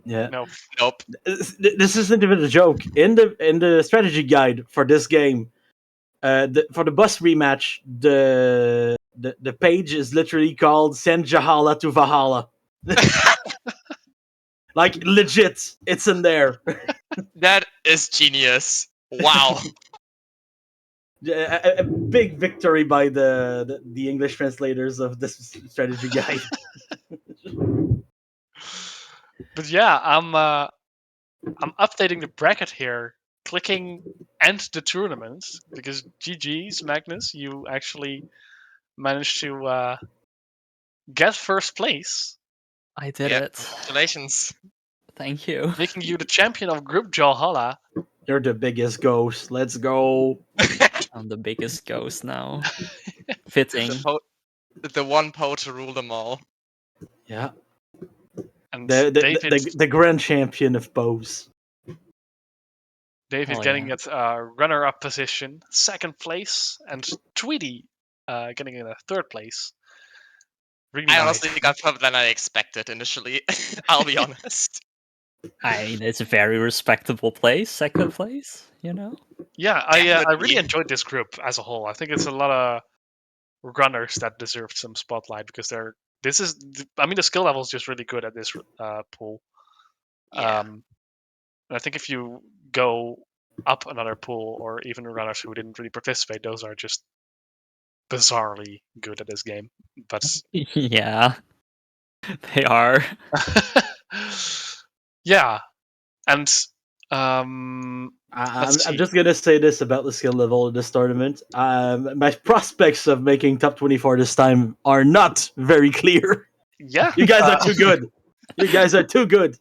Yeah. no. Nope. This isn't even a joke. In the strategy guide for this game, for the bus rematch, the page is literally called "Send Jalhalla to Valhalla." Like legit, it's in there. That is genius. Wow. A big victory by the English translators of this strategy guide. But yeah, I'm updating the bracket here, clicking end the tournament because GG's Magnus, you actually managed to get first place, I did Yeah, it. congratulations. Thank you. making you the champion of Group Jalhalla. You're the biggest ghost. Let's go. I'm the biggest ghost now. The, Fitting. the one Poe to rule them all. Yeah. And The grand champion of bows. David Hell getting yeah. it runner-up position, second place, and Tweety getting in a third place. Really I nice. honestly got further than I expected initially. I'll be honest. I mean, it's a very respectable place, second place, you know? Yeah, I really Definitely. enjoyed this group as a whole. I think it's a lot of runners that deserve some spotlight because the skill level is just really good at this pool. Yeah. And I think if you go up another pool or even runners who didn't really participate, those are just bizarrely good at this game. But Yeah. They are. yeah, and I'm let's see. just gonna say this about the skill level of this tournament. My prospects of making top 24 this time are not very clear. Yeah, You guys are too good. You guys are too good.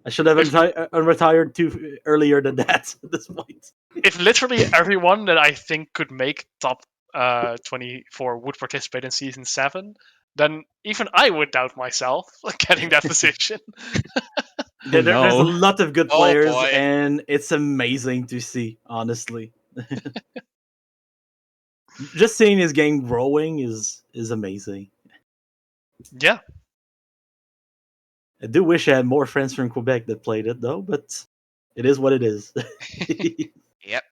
I should have retired too earlier than that at this point. If literally everyone that I think could make top 24 would participate in season 7, then even I would doubt myself getting that position. There's a No. lot of good Oh, players, boy. and it's amazing to see, honestly. Just seeing his game growing is amazing. Yeah, I do wish I had more friends from Quebec that played it, though, but it is what it is. Yep.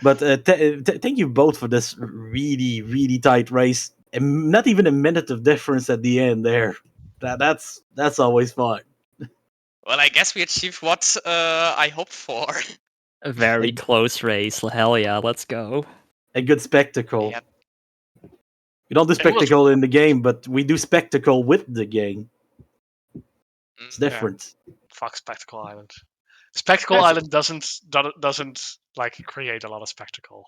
But thank you both for this really, really tight race. And not even a minute of difference at the end there. That's always fun. Well, I guess we achieved what I hoped for. A very close race. Hell yeah, let's go. A good spectacle. Yep. We don't do was- spectacle in the game, but we do spectacle with the game. It's Mm. different. fuck Spectacle Island. Spectacle That's- Island doesn't like create a lot of spectacle.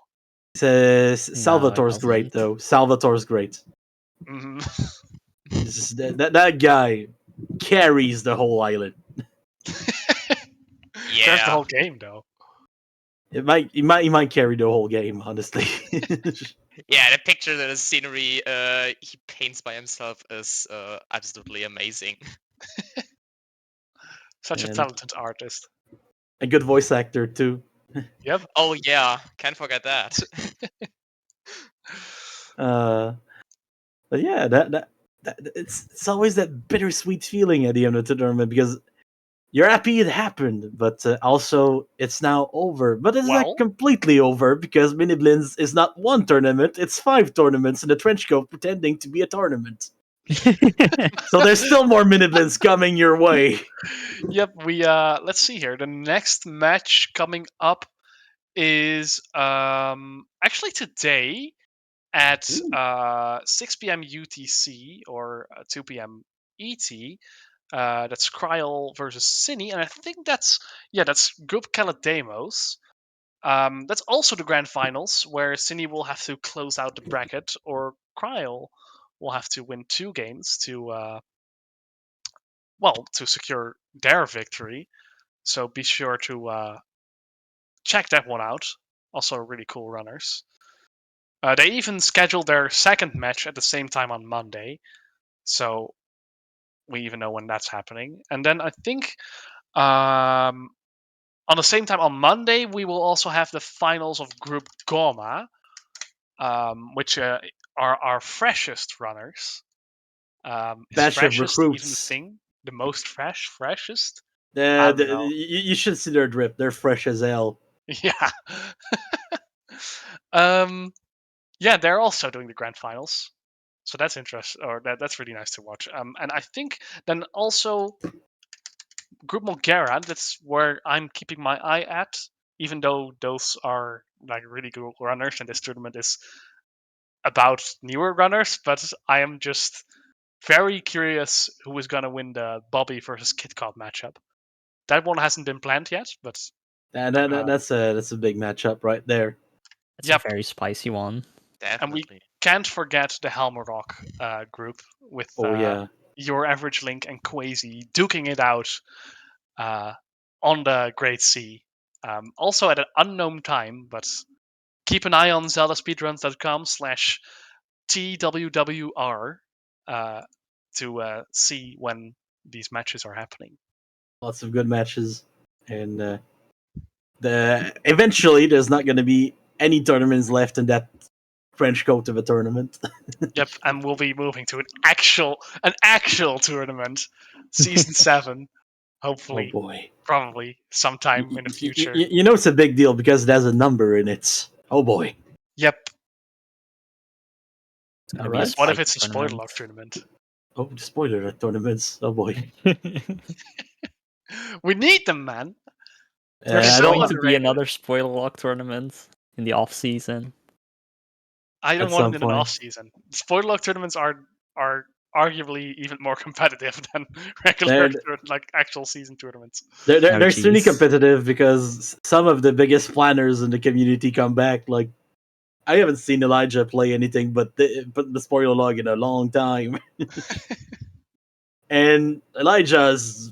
Salvatore's doesn't. great, though. Salvatore's great. Mhm. This is, that guy carries the whole island. There's the Yeah. whole game though. He might carry the whole game, honestly. Yeah, the picture, the scenery he paints by himself is absolutely amazing. Such a And- talented artist. A good voice actor too. Yep. Oh yeah, can't forget that. But yeah, that it's always that bittersweet feeling at the end of the tournament because you're happy it happened, but also it's now over. But it's Well- not completely over because Miniblins is not one tournament; it's 5 tournaments in a trench coat pretending to be a tournament. So there's still more Miniblins coming your way. Yep, we let's see here. The next match coming up is actually today at 6 p.m. UTC or 2 p.m. ET. That's Kryl versus Cine, and I think that's Group Calademos. That's also the grand finals where Cine will have to close out the bracket, or Kryl will have to win 2 games to to secure their victory. So be sure to check that one out. Also, really cool runners. They even scheduled their second match at the same time on Monday, so we even know when that's happening. And then I think on the same time on Monday we will also have the finals of Group Goma, which are our freshest runners. Is Batch of freshest even the recruits. thing? The most freshest? I don't know. You should see their drip. They're fresh as hell. Yeah. Yeah, they're also doing the grand finals. So that's interesting, or that's really nice to watch. And I think then also Group Mulgera, that's where I'm keeping my eye at, even though those are like really good runners, and this tournament is about newer runners. But I am just very curious who is going to win the Bobby versus Kit Kat matchup. That one hasn't been planned yet, but That's a big matchup right there. It's Yep. a very spicy one. and we Definitely. can't forget the Halmorock group with Oh yeah. Your Average Link and Quasi duking it out on the Great Sea. Also at an unknown time, but keep an eye on ZeldaSpeedRuns.com/TWWR to see when these matches are happening. Lots of good matches, and eventually there's not going to be any tournaments left in that French coat of a tournament. Yep, and we'll be moving to an actual tournament, season 7, hopefully, Oh boy. probably sometime in the future. You know it's a big deal because there's a number in it. Oh boy. Yep. It's gonna Alright. be What a if it's a spicy spoiler tournament. lock tournament? Oh, spoiler at tournaments. Oh boy. We need them, man. There's I so don't going to be underrated. another spoiler lock tournament in the off season. I don't At want some it in an point. off season. Spoiler lock tournaments are arguably even more competitive than regular like actual season tournaments. They're Oh, extremely jeez. competitive because some of the biggest planners in the community come back. Like I haven't seen Elijah play anything but the spoiler log in a long time. And Elijah's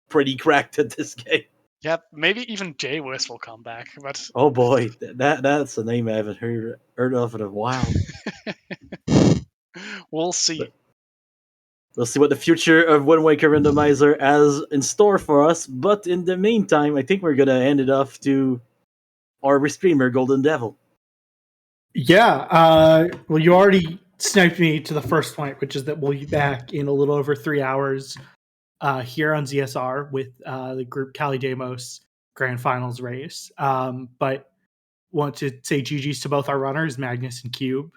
pretty cracked at this game. Yep, maybe even Jay Wiss will come back, but Oh boy, that's a name I haven't heard of in a while. we'll see. We'll see what the future of Wind Waker Randomizer has in store for us. But in the meantime, I think we're gonna hand it off to our restreamer, Golden Devil. Yeah. Well, you already sniped me to the first point, which is that we'll be back in a little over 3 hours here on ZSR with the group Cali Demos Grand Finals race. But want to say GG's to both our runners, Magnus and Cube.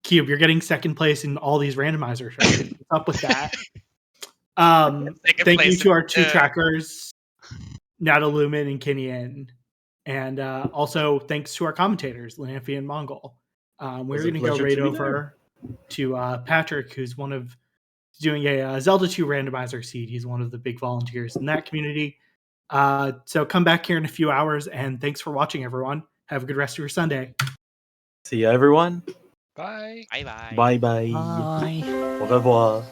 Cube, you're getting second place in all these randomizers, right? What's up with that? Second Thank you place to our in- two trackers, Natalumin and Kinyan. And also thanks to our commentators, Lanafi and Mongol. We're going to go right over to Patrick, who's doing a Zelda 2 randomizer seed. He's one of the big volunteers in that community. So come back here in a few hours, and thanks for watching, everyone. Have a good rest of your Sunday. See ya, everyone. Bye. Bye bye. Bye bye. Bye. Au revoir.